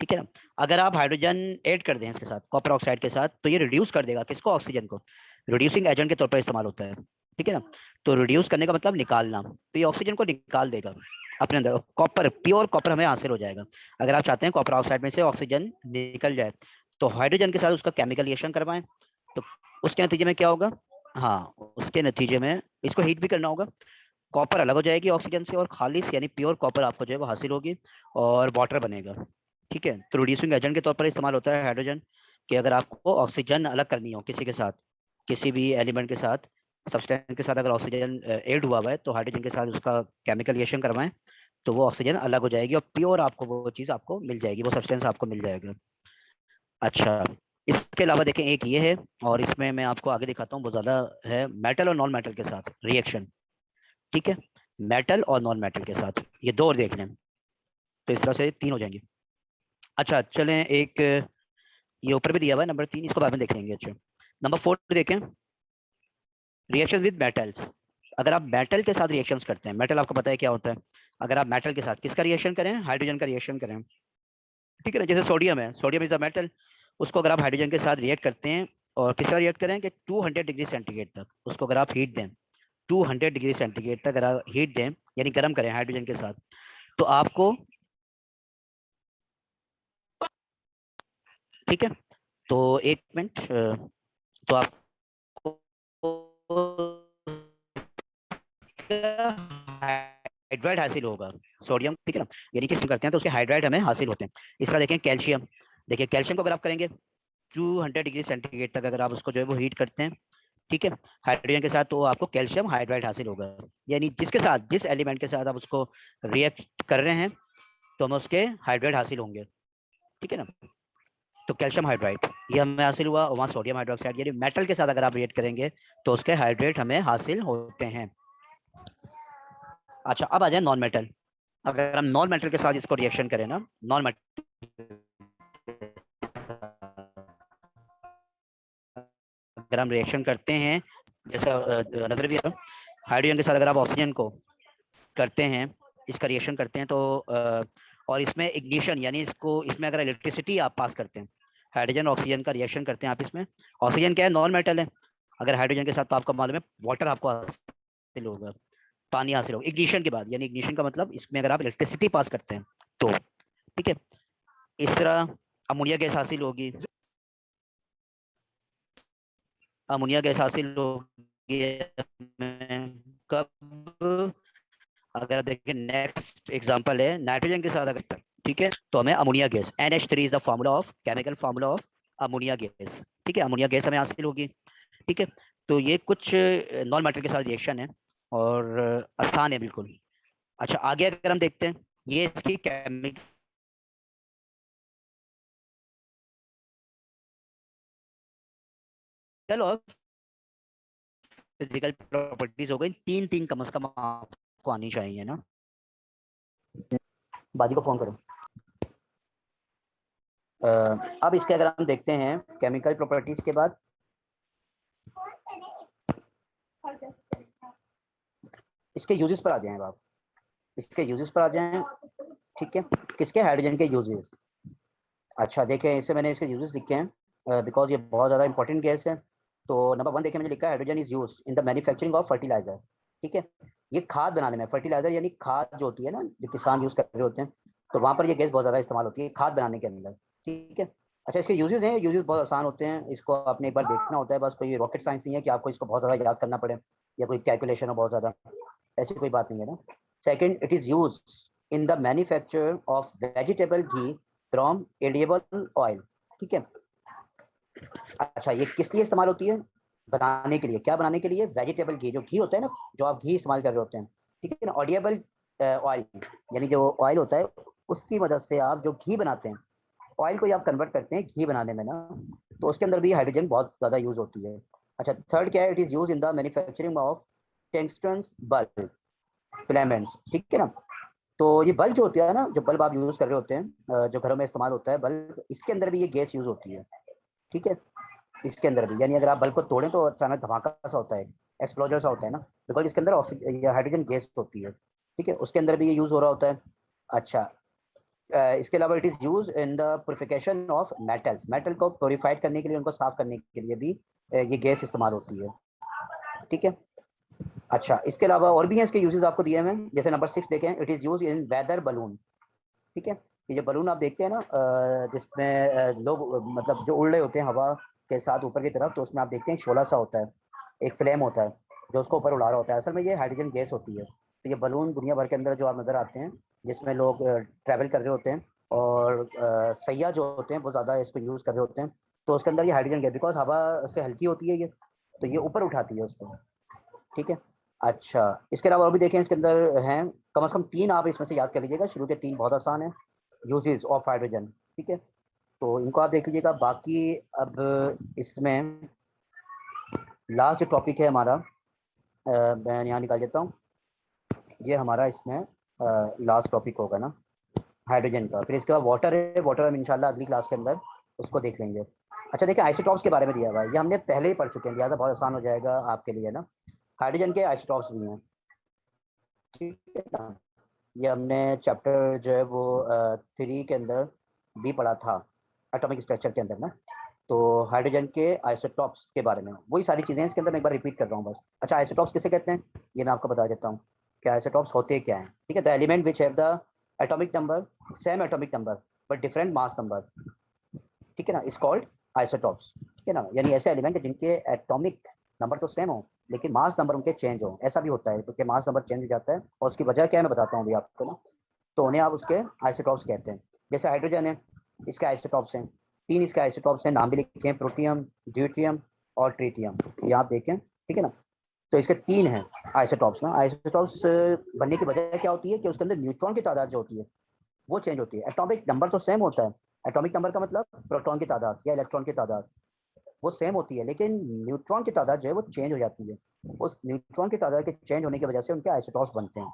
ठीक है ना। अगर आप हाइड्रोजन ऐड कर दें इसके साथ, कॉपर ऑक्साइड के साथ, तो ये रिड्यूस कर देगा किसको, ऑक्सीजन को। रिड्यूसिंग एजेंट के तौर पर इस्तेमाल होता है, ठीक है ना। तो रिड्यूस करने का मतलब निकालना, तो ये ऑक्सीजन को निकाल देगा अपने अंदर, कॉपर, प्योर कॉपर हमें हासिल हो जाएगा। अगर आप चाहते हैं कॉपर ऑक्साइड में से ऑक्सीजन निकल जाए, तो हाइड्रोजन के साथ उसका केमिकल रिएक्शन करवाएं, तो उसके नतीजे में क्या होगा, हाँ, उसके नतीजे में इसको हीट भी करना होगा, कॉपर अलग हो जाएगी ऑक्सीजन से और खालिश यानी प्योर कॉपर आपको जो है वो हासिल होगी और वाटर बनेगा, ठीक है। तो रिड्यूसिंग एजेंट के तौर पर इस्तेमाल होता है हाइड्रोजन, कि अगर आपको ऑक्सीजन अलग करनी हो किसी के साथ, किसी भी एलिमेंट के साथ, सब्सटेंस के साथ अगर ऑक्सीजन ऐड हुआ हुआ है, तो हाइड्रोजन के साथ उसका केमिकल रिएक्शन करवाएं, तो वो ऑक्सीजन अलग हो जाएगी और प्योर आपको वो चीज़ आपको मिल जाएगी, वो सब्सटेंस आपको मिल जाएगा। अच्छा, इसके अलावा देखें एक ये है, और इसमें मैं आपको आगे दिखाता हूँ, बहुत ज़्यादा है, मेटल और नॉन मेटल के साथ रिएक्शन, ठीक है। मेटल और नॉन मेटल के साथ ये दो और देख लें, तो इस तरह से 3 हो जाएंगे। अच्छा चलें, एक ये ऊपर भी दिया हुआ है नंबर 3, इसको बाद में देख लेंगे। अच्छा, नंबर 4 देखें, रिएक्शन विद मेटल्स। अगर आप मेटल के साथ रिएक्शंस करते हैं, मेटल आपको पता है क्या होता है, अगर आप मेटल के साथ किसका रिएक्शन करें, हाइड्रोजन का रिएक्शन करें, ठीक है ना। जैसे सोडियम है, सोडियम इज अ मेटल, उसको अगर आप हाइड्रोजन के साथ रिएक्ट करते हैं, और किस तरह रिएक्ट करें कि 200 डिग्री सेंटीग्रेड तक उसको अगर आप हीट दें, 200 डिग्री सेंटीग्रेड तक अगर आप हीट दें यानी गर्म करें हाइड्रोजन के साथ, तो आपको, ठीक है, तो एक मिनट, तो आपको हाइड्राइड हासिल होगा, सोडियम, ठीक है ना, यानी कि करते हैं तो उसके हाइड्राइड हमें हासिल होते हैं। इस तरह देखें कैल्शियम, देखिए कैल्शियम को अगर आप करेंगे 200 डिग्री सेंटीग्रेड तक अगर आप उसको जो है वो हीट करते हैं, ठीक है, हाइड्रोजन के साथ, तो आपको कैल्शियम हाइड्राइड हासिल होगा। यानी जिसके साथ, जिस एलिमेंट के साथ आप उसको रिएक्ट कर रहे हैं, तो हमें उसके हाइड्राइड हासिल होंगे, ठीक है ना। तो कैल्शियम हाइड्राइड ये हमें हासिल हुआ, और वहाँ सोडियम हाइड्रोक्साइड यानी मेटल के साथ अगर आप रिएक्ट करेंगे तो उसके हाइड्रेट हमें हासिल होते हैं। अच्छा, अब आ जाए नॉन मेटल। अगर हम नॉन मेटल के साथ इसको रिएक्शन करें ना, नॉन मेटल अगर हम रिएक्शन करते हैं, जैसे नजर भी हाइड्रोजन के साथ अगर आप ऑक्सीजन को करते हैं, इसका रिएक्शन करते हैं, तो और इसमें इग्निशन यानी इसको, इसमें अगर इलेक्ट्रिसिटी आप पास करते हैं, हाइड्रोजन ऑक्सीजन का रिएक्शन करते हैं आप इसमें, ऑक्सीजन क्या है, नॉन मेटल है, अगर हाइड्रोजन के साथ, तो आपको मालूम है वाटर आपको हासिल होगा, पानी हासिल होगा इग्निशन के बाद, यानी इग्निशन का मतलब इसमें अगर आप इलेक्ट्रिसिटी पास करते हैं तो, ठीक है। इस तरह अमोनिया गैस हासिल होगी, अमोनिया गैस हासिल होगी कब, अगर देखें नेक्स्ट एग्जांपल है नाइट्रोजन के साथ अगर, ठीक है, तो हमें ammonia gas NH3 is the formula of, chemical formula of ammonia gas, ठीक है, अमोनिया गैस हमें हासिल होगी, ठीक है। तो ये कुछ नॉन मेटल के साथ रिएक्शन है और आसान है बिल्कुल। अच्छा, आगे अगर हम देखते हैं, ये इसकी केमिकल और फिजिकल प्रॉपर्टीज हो गई, 3 कम से कम आपको आनी चाहिए ना। बाजी को फोन करो। अब इसके अगर हम देखते हैं केमिकल प्रॉपर्टीज के बाद, इसके यूजेस पर आ जाएं आप, इसके यूजेस पर आ जाएं, ठीक है, किसके, हाइड्रोजन के यूजेस। अच्छा देखें, इसे मैंने इसके यूजेस लिखे हैं बिकॉज ये बहुत ज़्यादा इंपॉर्टेंट गैस है। तो नंबर 1 देखें, मैंने लिखा है hydrogen is used in the manufacturing of fertilizer, ठीक है, ये खाद बनाने में, फर्टिलाइजर यानी खाद जो होती है ना, जो किसान यूज कर रहे होते हैं, तो वहाँ पर ये गैस बहुत ज़्यादा इस्तेमाल होती है खाद बनाने के अंदर, ठीक है। अच्छा, इसके यूजेस हैं, यूजेस बहुत आसान होते हैं, इसको आपने एक बार देखना होता है, बस कोई रॉकेट साइंस नहीं है कि आपको इसको बहुत ज़्यादा याद करना पड़े या कोई कैलकुलेशन हो बहुत ज़्यादा, ऐसी कोई बात नहीं है ना। Second, it is use in the manufacture of vegetable ghee from edible oil. ठीक है। अच्छा, ये किस लिए इस्तेमाल होती है? बनाने के लिए। क्या बनाने के लिए? वेजिटेबल घी, जो घी होता है ना, जो आप घी इस्तेमाल कर रहे होते हैं, ठीक है ना। ऑडिएबल ऑयल यानी जो ऑयल होता है उसकी मदद से आप जो घी बनाते हैं, ऑयल को आप कन्वर्ट करते हैं घी बनाने में ना, तो उसके अंदर भी हाइड्रोजन बहुत ज़्यादा यूज होती है। अच्छा, थर्ड क्या है? It is use in the manufacturing of tungsten bulb filaments. ठीक है ना। तो ये बल्ब जो होता है ना, जो बल्ब आप यूज कर रहे होते हैं, जो घरों में इस्तेमाल होता है बल्ब, इसके अंदर भी ये गैस यूज होती है। ठीक है। इसके अंदर भी, यानी अगर आप बल्ब को तोड़ें तो अचानक धमाका सा होता है, एक्सप्लोजन सा होता है ना, बिकॉज इसके अंदर हाइड्रोजन गैस होती है। ठीक है, उसके अंदर भी ये यूज हो रहा होता है। अच्छा, इसके अलावा it is use in the purification of metals, metal को प्योरीफाइड करने के लिए, उनको साफ करने के लिए भी ये गैस इस्तेमाल होती है। ठीक है। अच्छा, इसके अलावा और भी हैं इसके यूजेस आपको दिए हुए हैं, जैसे नंबर 6 देखें, it is use in weather balloon. ठीक है। ये जो बलून आप देखते हैं ना, जिसमें लोग मतलब जो उड़ रहे होते हैं हवा के साथ ऊपर की तरफ, तो उसमें आप देखते हैं शोला सा होता है, एक फ्लेम होता है जो उसको ऊपर उड़ा रहा होता है, असल में ये हाइड्रोजन गैस होती है। तो ये बलून दुनिया भर के अंदर जो आप नज़र आते हैं, जिसमें लोग ट्रैवल कर रहे होते हैं और सैयाह जो होते हैं वो ज़्यादा इसको यूज़ कर रहे होते हैं, तो उसके अंदर ये हाइड्रोजन गैस, बिकॉज हवा से हल्की होती है ये, तो ये ऊपर उठाती है उसको। ठीक है। अच्छा, इसके अलावा और भी देखें इसके अंदर हैं, कम से कम 3 आप इसमें से याद कर लीजिएगा, शुरू के 3 बहुत आसान है यूजेस ऑफ हाइड्रोजन। ठीक है, तो इनको आप देख लीजिएगा। बाकी अब इसमें लास्ट जो टॉपिक है हमारा, मैं यहाँ निकाल देता हूँ, ये हमारा इसमें लास्ट टॉपिक होगा ना हाइड्रोजन का। फिर इसके बाद वाटर है, वाटर हम इंशाल्लाह अगली क्लास के अंदर उसको देख लेंगे। अच्छा देखिए, आइसोटॉप्स के बारे में दिया हुआ है, ये हमने पहले ही पढ़ चुके हैं, लिहाजा बहुत आसान हो जाएगा आपके लिए ना। हाइड्रोजन के आइसोटॉप्स भी हैं। ठीक है ना। ये हमने चैप्टर जो है वो 3 के अंदर भी पढ़ा था, एटॉमिक स्ट्रक्चर के अंदर ना। तो हाइड्रोजन के आइसोटॉप्स के बारे में वही सारी चीज़ें इसके अंदर, मैं एक बार रिपीट कर रहा हूँ बस। अच्छा, आइसोटॉप्स किसे कहते हैं ये मैं आपको बता देता हूँ कि आइसोटॉप्स होते क्या हैं। ठीक है, the element which have the atomic number, same atomic number but different mass number. ठीक है ना, इज कॉल्ड आइसोटॉप्स। ठीक है ना, यानी ऐसे एलिमेंट जिनके एटॉमिक नंबर तो सेम हो लेकिन मास नंबर उनके चेंज हो, ऐसा भी होता है, क्योंकि मास नंबर चेंज हो जाता है और उसकी वजह क्या है मैं बताता हूँ अभी आपको ना। तो उन्हें आप उसके आइसोटॉप्स कहते हैं। जैसे हाइड्रोजन है, इसके आइसोटॉप्स हैं 3, इसके आइसोटॉप्स हैं, नाम भी लिखे हैं, प्रोटियम, ड्यूट्रियम और ट्रीटियम, ये आप देखें। ठीक है ना, तो इसके 3 हैं आइसोटॉप्स ना। आइसोटॉप्स बनने की वजह क्या होती है कि उसके अंदर न्यूट्रॉन की तादाद जो होती है वो चेंज होती है। एटॉमिक नंबर तो सेम होता है, एटॉमिक नंबर का मतलब प्रोटॉन की तादाद या इलेक्ट्रॉन की तादाद वो सेम होती है, लेकिन न्यूट्रॉन की तादाद जो है वो चेंज हो जाती है। उस न्यूट्रॉन की तादाद के चेंज होने की वजह से उनके आइसोटॉप्स बनते हैं।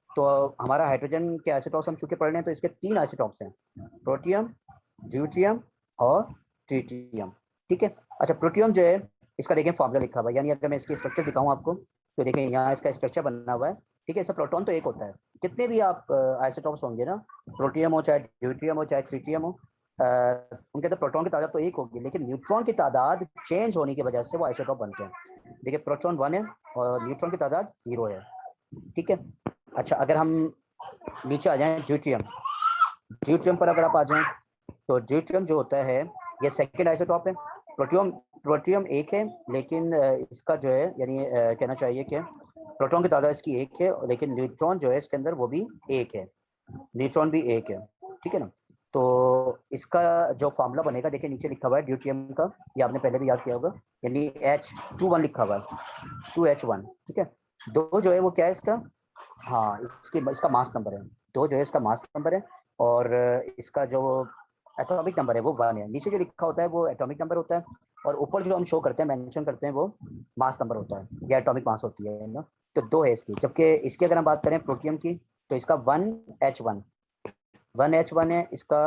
तो हमारा हाइड्रोजन के आइसोटॉप्स हम चूंकि पढ़ रहे हैं, तो इसके 3 आइसोटॉप्स हैं, प्रोटियम, ड्यूट्रियम और ट्रीटियम। ठीक है। अच्छा, प्रोटियम जो है इसका देखें फॉर्मूला लिखा हुआ है, यानी अगर मैं इसकी स्ट्रक्चर दिखाऊं आपको तो देखें यहाँ इसका स्ट्रक्चर बना हुआ है। ठीक है, इसका प्रोटॉन तो एक होता है, कितने भी आप आइसोटॉप्स होंगे ना, प्रोटियम हो चाहे ड्यूट्रियम हो चाहे ट्रीटियम हो, उनके अंदर प्रोटॉन की तादाद तो एक होगी, लेकिन न्यूट्रॉन की तादाद चेंज होने की वजह से वो आइसोटॉप बनते हैं। देखिए, प्रोटॉन 1 है और न्यूट्रॉन की तादाद 0 है। ठीक है। अच्छा, अगर हम नीचे आ जाएं ड्यूट्रियम, ड्यूट्रियम पर अगर आप आ जाएं, तो ड्यूट्रियम जो होता है ये सेकंड आइसोटॉप है। प्रोटियम प्रोटियम एक है, लेकिन इसका जो है यानी कहना चाहिए कि प्रोटॉन की तादाद इसकी एक है, लेकिन न्यूट्रॉन जो है इसके अंदर वो भी एक है, न्यूट्रॉन भी एक है। ठीक है ना। तो इसका जो फार्मूला बनेगा, देखिए नीचे लिखा हुआ है ड्यूट्रियम का, ये आपने पहले भी याद किया होगा, यानी H21 लिखा हुआ है, 2H1। ठीक है, 2 जो है वो क्या है इसका, हाँ इसका मास नंबर है, 2 जो है इसका मास नंबर है, और इसका जो एटॉमिक नंबर है वो 1 है। नीचे जो लिखा होता है वो एटॉमिक नंबर होता है, और ऊपर जो हम शो करते हैं, मेंशन करते हैं, वो मास नंबर होता है या एटॉमिक मास होती है ना। तो 2 है इसकी, जबकि इसकी अगर हम बात करें प्रोटियम की, तो इसका 1H1 है इसका,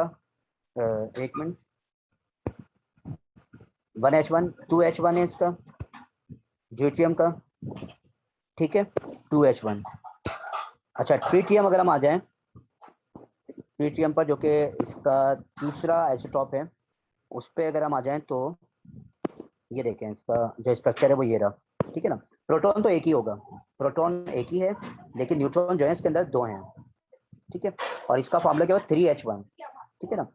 एक मिनट, 1H1, 2H1 है इसका ड्यूट्रियम का। ठीक है, 2H1। अच्छा, ट्रीटियम अगर हम आ जाएं, ट्रीटियम पर जो कि इसका तीसरा आइसोटॉप है, उस पर अगर हम आ जाएं तो ये देखें इसका जो स्ट्रक्चर है वो ये रहा। ठीक है ना, प्रोटॉन तो एक ही होगा, प्रोटॉन एक ही है, लेकिन न्यूट्रॉन जो है इसके अंदर 2 हैं। ठीक है, और इसका फॉर्मूला क्या है 3H1। ठीक है ना,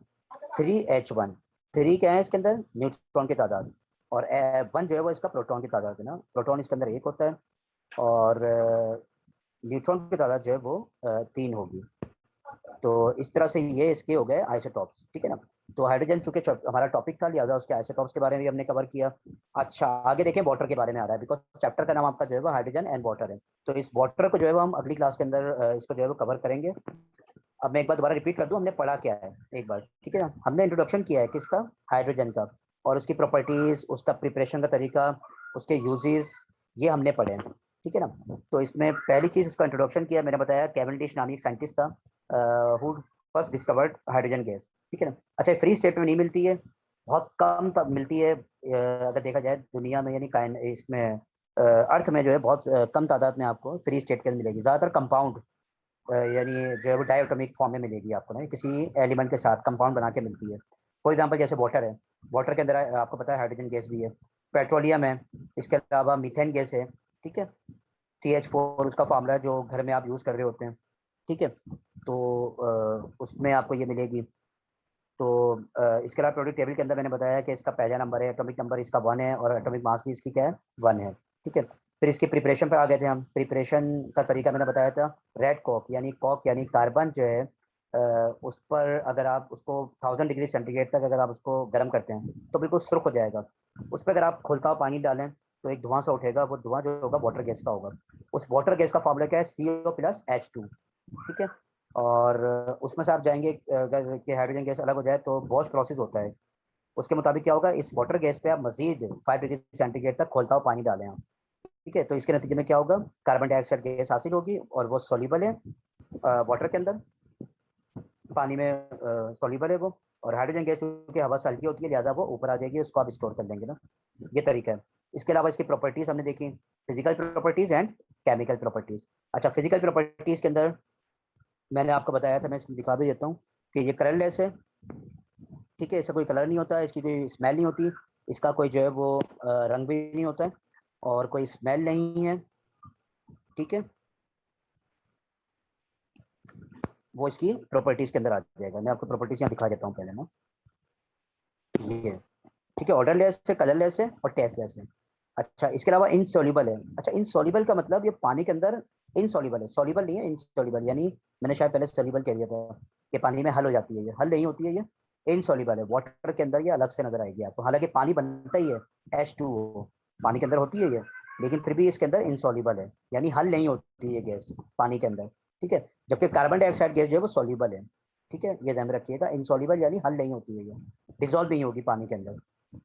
3H1। 3 क्या है इसके अंदर, न्यूट्रॉन की तादाद, और 1 जो है वो इसका प्रोटॉन की तादाद है ना, प्रोटॉन इसके अंदर 1 होता है, और न्यूट्रॉन की तादाद जो है वो 3 होगी। तो इस तरह से ये इसके हो गए आइसोटॉप्स, ठीक है ना। तो हाइड्रोजन चूंकि हमारा टॉपिक था, लिहाजा उसके आइसोटॉप्स के बारे में भी हमने कवर किया। अच्छा, आगे देखें वाटर के बारे में आ रहा है, बिकॉज चैप्टर का नाम आपका जो है वो हाइड्रोजन एंड वाटर है। तो इस वाटर को जो है वो हम अगली क्लास के अंदर इसको जो है वो कवर करेंगे। अब मैं एक बार दोबारा रिपीट कर दूं, हमने पढ़ा क्या है एक बार, ठीक है ना। हमने इंट्रोडक्शन किया है किसका, हाइड्रोजन का, और उसकी प्रॉपर्टीज, उसका प्रिपरेशन का तरीका, उसके यूजेस, ये हमने पढ़े हैं, ठीक है ना। तो इसमें पहली चीज उसका इंट्रोडक्शन किया, मैंने बताया कैवेंडिश नामी एक साइंटिस्ट था who first discovered hydrogen gas, ठीक है ना। अच्छा, फ्री स्टेट में नहीं मिलती है, बहुत कम तब मिलती है अगर देखा जाए दुनिया में, यानी इसमें अर्थ में जो है बहुत कम तादाद में आपको फ्री स्टेट के अंदर मिलेगी। ज़्यादातर कंपाउंड यानी जो है वो डायटोमिक फॉर्म में मिलेगी आपको ना, किसी एलिमेंट के साथ कंपाउंड बना के मिलती है। फॉर एग्जांपल जैसे वाटर है, वाटर के अंदर आपको पता है हाइड्रोजन गैस भी है, पेट्रोलियम है, इसके अलावा मीथेन गैस है, ठीक है। CH4 उसका फार्मूला है जो घर में आप यूज़ कर रहे होते हैं, ठीक है। तो उसमें आपको ये मिलेगी। तो इसके अलावा प्रोडक्ट टेबल के अंदर मैंने बताया कि इसका पहला नंबर है, एटॉमिक नंबर इसका 1 है, और एटॉमिक मास भी इसकी क्या है, 1 है, ठीक है। फिर इसकी प्रिपरेशन पर आ गए थे हम। प्रिपरेशन का तरीका मैंने बताया था, रेड कॉक यानी कार्बन जो है उस पर अगर आप उसको 1000 डिग्री सेंटीग्रेड तक अगर आप उसको गर्म करते हैं तो बिल्कुल सुर्ख हो जाएगा। उस पर अगर आप खुलता हुआ पानी डालें तो एक धुआं सा उठेगा, वो धुआं जो होगा वाटर गैस का होगा। उस वाटर गैस का फॉर्मूला क्या है, CO+H2, ठीक है। और उसमें से आप जाएंगे अगर कि हाइड्रोजन गैस अलग हो जाए तो बॉश प्रोसेस होता है, उसके मुताबिक क्या होगा, इस वाटर गैस पे आप मजीद 5 डिग्री सेंटीग्रेड तक खोलता हुआ पानी डालें आप, ठीक है। तो इसके नतीजे में क्या होगा, कार्बन डाइऑक्साइड गैस हासिल होगी, और वो सॉल्युबल है वाटर के अंदर, पानी में सॉल्युबल है वो। और हाइड्रोजन गैस की हवा से हल्की होती है, लिहाजा वो ऊपर आ जाएगी, उसको आप स्टोर कर लेंगे ना, ये तरीका है। इसके अलावा इसकी प्रॉपर्टीज हमने देखी, physical properties and chemical properties. अच्छा, फिजिकल प्रॉपर्टीज के अंदर मैंने आपको बताया था, मैं इसमें दिखा भी देता हूँ कि ये कलरलेस है, ठीक है। इसका कोई कलर नहीं होता है, इसकी कोई स्मेल नहीं होती, इसका कोई जो है वो रंग भी नहीं होता है, और कोई स्मेल नहीं है, ठीक है। वो इसकी प्रॉपर्टीज के अंदर आ जाएगा। मैं आपको प्रॉपर्टीज यहाँ दिखा देता हूँ पहले ना, ये ठीक है। ऑर्डरलेस है, कलरलेस है, और टेस्टलेस है। अच्छा, इसके अलावा इनसॉल्युबल है। अच्छा, इनसॉल्युबल का मतलब ये पानी के अंदर इनसॉल्युबल है, सॉल्युबल नहीं है, इनसॉल्युबल यानी मैंने शायद पहले सॉल्युबल कह दिया था कि पानी में हल हो जाती है, ये हल नहीं होती है, ये इनसॉल्युबल है। वाटर के अंदर ये अलग से नजर आएगी आपको, हालांकि पानी बनता ही है, H2O पानी के अंदर होती है ये, लेकिन फिर भी इसके अंदर इनसॉल्युबल है, यानी हल नहीं होती है गैस पानी के अंदर, ठीक है। जबकि कार्बन डाइऑक्साइड गैस जो है वो सॉल्युबल है, ठीक है, ये ध्यान में रखिएगा। इनसॉल्युबल यानी हल नहीं होती है, ये डिजोल्व नहीं होगी पानी के अंदर,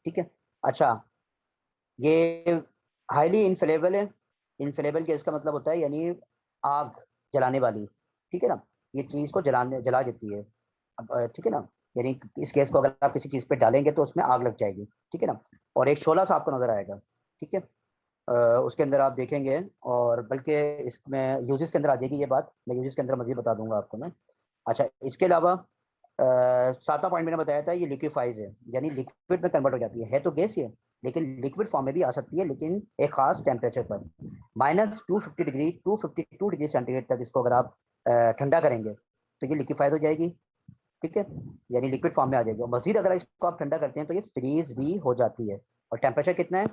ठीक है। अच्छा, ये हाईली इनफ्लेमेबल है। इनफ्लेमेबल गैस का मतलब होता है यानी आग जलाने वाली, ठीक है ना, ये चीज को जला देती है। अब ठीक है ना, यानी इस गैस को अगर आप किसी चीज पे डालेंगे तो उसमें आग लग जाएगी, ठीक है ना। और एक शोला सा आपको नजर आएगा, ठीक है। उसके अंदर आप देखेंगे, और बल्कि इसमें यूजेस के अंदर आ जाएगी ये बात, मैं यूजेस के अंदर मजीद बता दूंगा आपको मैं। अच्छा, इसके अलावा 7वां पॉइंट मैंने बताया था, ये लिक्विफाइज है, यानी लिक्विड में कन्वर्ट हो जाती है तो गैस ये, लेकिन लिक्विड फॉर्म में भी आ सकती है, लेकिन एक खास टेम्परेचर पर, -252 डिग्री सेंटीग्रेड तक इसको अगर आप ठंडा करेंगे तो ये लिक्विफाइड हो जाएगी, ठीक है, यानी लिक्विड फॉर्म में आ जाएगी। और मजीद अगर इसको आप ठंडा करते हैं तो ये फ्रीज भी हो जाती है, और टेम्परेचर कितना है,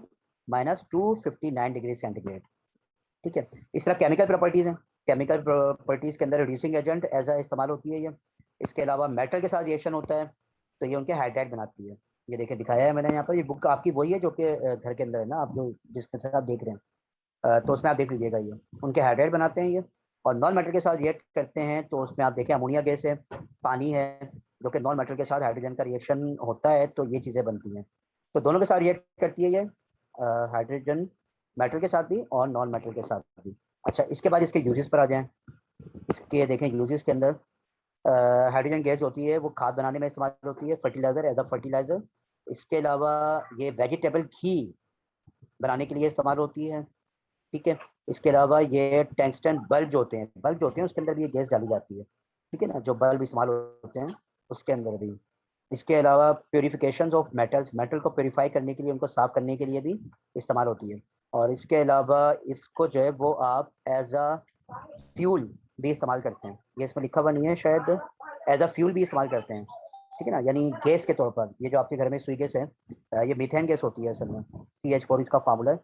-259 डिग्री सेंटीग्रेड, ठीक है। इस तरह केमिकल प्रॉपर्टीज हैं, केमिकल प्रॉपर्टीज के अंदर रिड्यूसिंग एजेंट एज आ इस्तेमाल होती है ये। इसके अलावा मेटल के साथ रिएक्शन होता है तो ये उनके हाइड्राइड बनाती है। ये देखिए दिखाया है मैंने यहाँ पर, ये बुक आपकी वही है जो कि घर के अंदर है ना, आप जो जिसमें से आप देख रहे हैं, तो उसमें आप देख लीजिएगा, ये उनके हाइड्राइड बनाते हैं ये। और नॉन मेटल के साथ रिएक्ट करते हैं तो उसमें आप देखें अमोनिया गैस है, पानी है, जो कि नॉन मेटल के साथ हाइड्रोजन का रिएक्शन होता है तो ये चीज़ें बनती हैं। तो दोनों के साथ रिएक्ट करती है ये हाइड्रोजन, मेटल के साथ भी और नॉन मेटल के साथ भी। अच्छा, इसके बाद इसके यूजेस पर आ जाएं। इसके देखें यूजेस के अंदर हाइड्रोजन गैस होती है वो खाद बनाने में इस्तेमाल होती है, फर्टिलाइजर, एज अ फर्टिलाइजर। इसके अलावा ये वेजिटेबल घी बनाने के लिए इस्तेमाल होती है, ठीक है। इसके अलावा ये टंगस्टन बल्ब जो होते हैं, उसके अंदर भी ये गैस डाली जाती है, ठीक है ना, जो बल्ब इस्तेमाल होते हैं उसके अंदर भी। इसके अलावा प्योरीफिकेशन ऑफ मेटल्स, मेटल को प्योरीफाई करने के लिए, उनको साफ करने के लिए भी इस्तेमाल होती है। और इसके अलावा इसको जो है वो आप एज अ फ्यूल भी इस्तेमाल करते हैं, ये इसमें लिखा हुआ नहीं है शायद, एज अ फ्यूल भी इस्तेमाल करते हैं, ठीक है ना, यानी गैस के तौर पर ये जो आपके घर में सुई गैस है, ये मीथेन गैस होती है असल में, CH4 इसका फार्मूला है।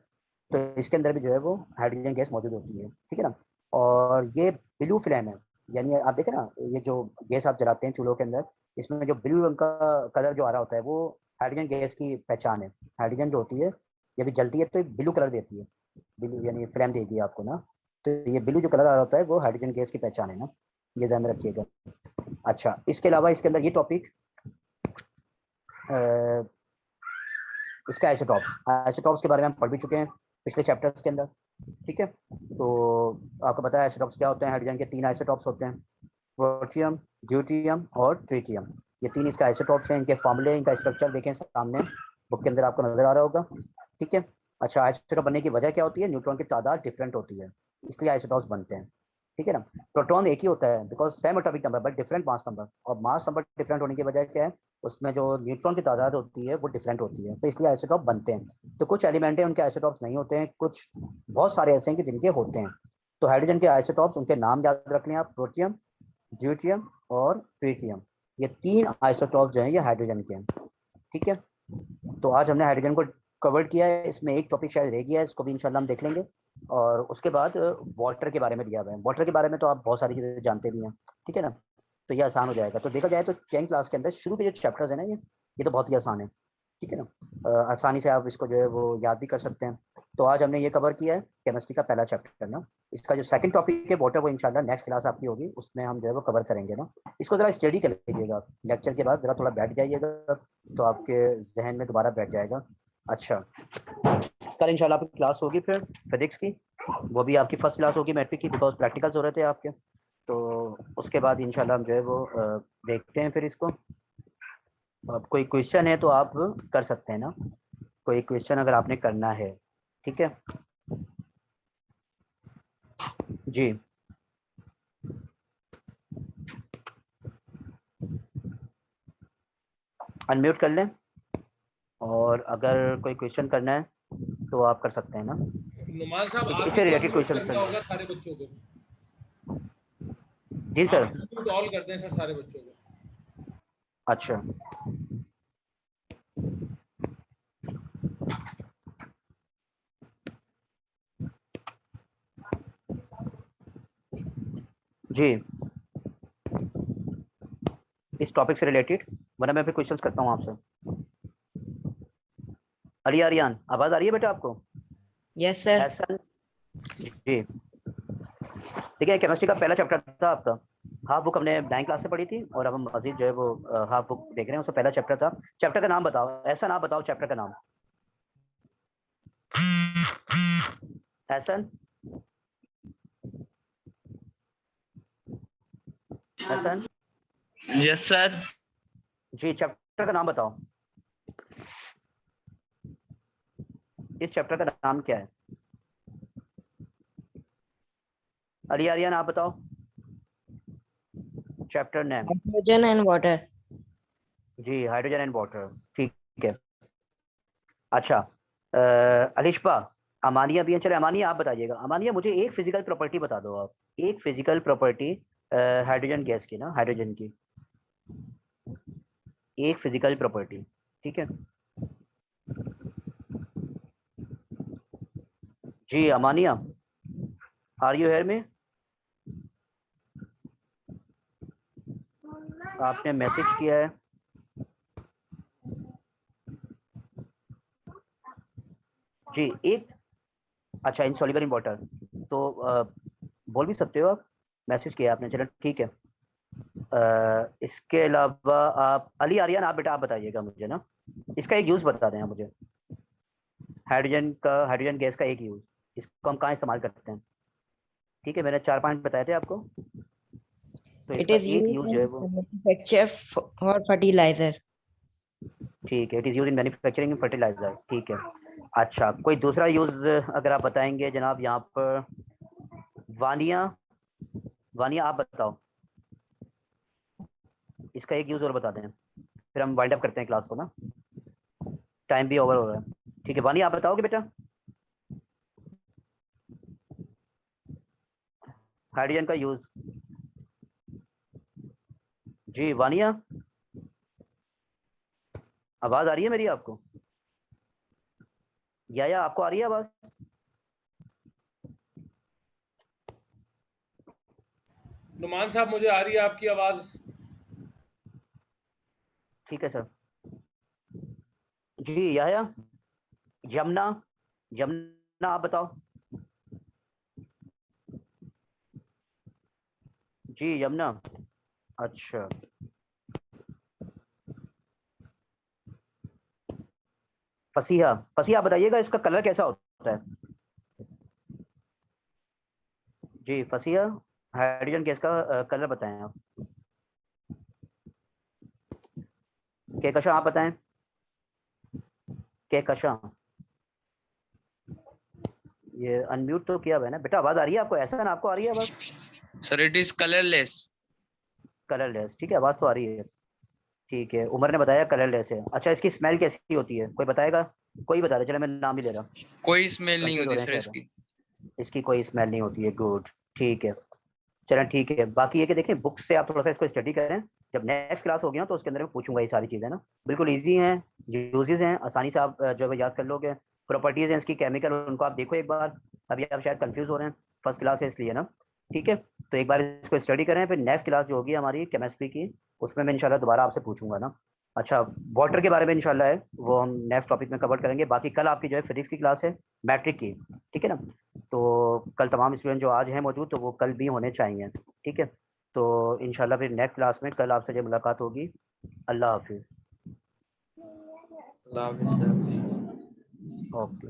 तो इसके अंदर भी जो है वो हाइड्रोजन गैस मौजूद होती है, ठीक है ना। और ये ब्लू फ्लेम है, यानी आप देखें ना, ये जो गैस आप जलाते हैं चूल्हों के अंदर, इसमें जो ब्लू रंग का कलर जो आ रहा होता है वो हाइड्रोजन गैस की पहचान है। हाइड्रोजन जो होती है जब जलती है तो ब्लू कलर देती है, ब्लू यानी फ्लेम देगी आपको ना। तो ये ब्लू जो कलर आ रहा होता है वो हाइड्रोजन गैस की पहचान है ना, ये ध्यान में रखिएगा। अच्छा, इसके अलावा इसके अंदर ये टॉपिक, इसका आइसोटॉप्स के बारे में हम पढ़ भी चुके हैं पिछले चैप्टर्स के अंदर, ठीक है। तो आपको पता है आइसोटॉप्स क्या होते हैं, हाइड्रोजन के 3 आइसोटॉप्स होते हैं, प्रोटियम, ड्यूटियम और ट्रिटियम। ये 3 इसका आइसोटॉप्स हैं, इनके फॉर्मूले, इनका स्ट्रक्चर देखें सामने बुक के अंदर आपको नजर आ रहा होगा, ठीक है। अच्छा, आइसोटॉप बनने की वजह क्या होती है, न्यूट्रॉन की तादाद डिफरेंट होती है, इसलिए आइसोटॉप्स बनते हैं, ठीक है ना। प्रोटॉन एक ही होता है because same atomic number but different mass number, और मास नंबर डिफरेंट होने की वजह क्या है, उसमें जो न्यूट्रॉन की तादाद होती है वो डिफरेंट होती है, तो इसलिए आइसोटॉप बनते हैं। तो कुछ एलिमेंट हैं उनके आइसोटॉप्स नहीं होते हैं, कुछ बहुत सारे ऐसे हैं कि जिनके होते हैं। तो हाइड्रोजन के आइसोटॉप्स, उनके नाम याद रख लें आप, प्रोटियम, ड्यूटियम और ट्रिटियम। ये 3 आइसोटॉप जो हैं ये हाइड्रोजन के हैं, ठीक है। तो आज हमने हाइड्रोजन को कवर किया है, इसमें एक टॉपिक शायद रह गया है, इसको भी इंशाल्लाह हम देख लेंगे। और उसके बाद वाटर के बारे में दिया हुआ है, वाटर के बारे में तो आप बहुत सारी चीज़ें जानते भी हैं, ठीक है ना। तो ये आसान हो जाएगा। तो देखा जाए तो 10 क्लास के अंदर शुरू के जो चैप्टर्स है ना, ये तो बहुत ही आसान है, ठीक है ना। आसानी से आप इसको जो है वो याद भी कर सकते हैं। तो आज हमने ये कवर किया है केमिस्ट्री का पहला चैप्टर ना। इसका जो सेकंड टॉपिक है वाटर, वो इंशाल्लाह नेक्स्ट क्लास आपकी होगी, उसमें हम जो है वो कवर करेंगे ना। इसको जरा स्टडी कर लीजिएगा, लेक्चर के बाद जरा थोड़ा बैठ जाइएगा तो आपके जहन में दोबारा बैठ जाएगा। अच्छा, कल इंशाल्लाह आपकी क्लास होगी फिर फिजिक्स की, वो भी आपकी फर्स्ट क्लास होगी मैट्रिक की, बिकॉज प्रैक्टिकल्स हो रहे थे आपके। तो उसके बाद इंशाल्लाह हम जो है वो देखते हैं फिर इसको। अब कोई क्वेश्चन है तो आप कर सकते हैं ना, कोई क्वेश्चन अगर आपने करना है, ठीक है जी। अनम्यूट कर लें, और अगर कोई क्वेश्चन करना है तो आप कर सकते हैं ना। नुमान साहब, आप ही इससे को रिलेटेड अनम्यूट क्वेश्चन करना होगा सारे बच्चों को। जी आप सर। अनम्यूट ऑल करते हैं सर सारे बच्चों को। अच्छा, जी, इस टॉपिक से रिलेटेड, वरना मैं फिर क्वेश्चंस करता हूँ आपसे। अली आर्यन, आवाज आ रही है बेटा आपको? Yes sir. एहसन जी, ठीक है। केमिस्ट्री का पहला चैप्टर था आपका, हाफ बुक हमने 9 क्लास से पढ़ी थी, और अब हम मजीद जो है वो हाफ बुक देख रहे हैं, उसका पहला चैप्टर था। चैप्टर का नाम बताओ, ऐसा नाम बताओ चैप्टर का नाम। Ehsan, Ehsan yes sir. जी, चैप्टर का नाम बताओ, इस चैप्टर का नाम क्या है? अली आर्यन आप बताओ chapter name. Hydrogen and water. जी, हाइड्रोजन एंड वाटर, ठीक है। अच्छा, अलिशबा, अमानिया भी है, चले अमानिया आप बताइएगा। अमानिया, मुझे एक फिजिकल प्रॉपर्टी बता दो आप, एक फिजिकल प्रॉपर्टी हाइड्रोजन गैस की ना, हाइड्रोजन की एक फिजिकल प्रॉपर्टी, ठीक है जी। अमानिया, आर यू हेयर में? आपने मैसेज किया है, जी। एक, अच्छा, इनसॉल्युबल इन वाटर, तो बोल भी सकते हो आप, मैसेज किया आपने, चलो ठीक है। इसके अलावा आप अली आर्यन, आप बेटा आप बताइएगा मुझे ना, इसका एक यूज बता दें आप मुझे, हाइड्रोजन का, हाइड्रोजन गैस का एक यूज, इसको हम कहाँ इस्तेमाल करते हैं? ठीक है, मैंने 4 5 बताए थे आपको, तो इट इसका इज एक यूज्ड यूज जो है वो, इन मैन्युफैक्चर फॉर फर्टिलाइजर। ठीक है, it is use in manufacturing fertilizer, ठीक है। अच्छा, कोई दूसरा यूज अगर आप बताएंगे जनाब यहाँ पर, वानिया, वानिया आप बताओ, इसका एक यूज और बता दें, फिर हम वाइंड अप करते हैं क्लास को ना, टाइम भी ओवर हो रहा है, ठीक है। वानिया आप बताओगे बेटा, हाइड्रोजन का यूज, जी वानिया। आवाज आ रही है मेरी आपको? या आपको आ रही है आवाज? नुमान साहब मुझे आ रही है आपकी आवाज। ठीक है सर। जी या यमुना, यमुना आप बताओ। जी यमुना, अच्छा। फसीहा, फसीहा बताइएगा इसका कलर कैसा होता है? जी फसीहा, हाइड्रोजन गैस का कलर बताएं आप। कहकशां आप बताएं। कहकशां, ये अनम्यूट तो किया हुआ है ना बेटा? आवाज आ रही है आपको? ऐसा ना आपको आ रही है आवाज? Sir, it is colorless. Colourless, ठीक है, आवाज तो आ रही है। ठीक है, उमर ने बताया कलरलेस है। अच्छा, इसकी स्मेल कैसी होती है, कोई बताएगा? कोई बता रहा, चलो मैं नाम ही ले रहा। कोई स्मेल नहीं कंफ्यूज हो होती रहे हैं सर शायद। इसकी। इसकी कोई स्मेल नहीं होती है, गुड, ठीक है। चलें ठीक है, बाकी ये कि देखें बुक से आप थोड़ा सा इसको स्टडी करें। जब नेक्स्ट क्लास होगी ना तो उसके अंदर मैं पूछूंगा ये सारी चीज़ें ना। बिल्कुल इजी हैं, यूजेस हैं, आसानी से आप जो है याद कर लोगे। प्रॉपर्टीज हैं इसकी केमिकल, उनको आप देखो एक बार। अभी आप शायद कंफ्यूज हो रहे हैं, फर्स्ट क्लास है इसलिए ना। ठीक है, तो एक बार इसको स्टडी करें, फिर नेक्स्ट क्लास जो होगी हमारी केमिस्ट्री की, उसमें मैं इंशाल्लाह दोबारा आपसे पूछूंगा ना। अच्छा, वाटर के बारे में इंशाल्लाह है वो हम नेक्स्ट टॉपिक में कवर करेंगे। बाकी कल आपकी जो है फिजिक्स की क्लास है, मैट्रिक की, ठीक है ना। तो कल तमाम स्टूडेंट जो आज हैं मौजूद, तो वो कल भी होने चाहिए, ठीक है। तो इंशाल्लाह फिर नेक्स्ट क्लास में कल आपसे जो मुलाकात होगी। अल्लाह हाफिज़। अल्लाह हाफिज़ सर। ओके।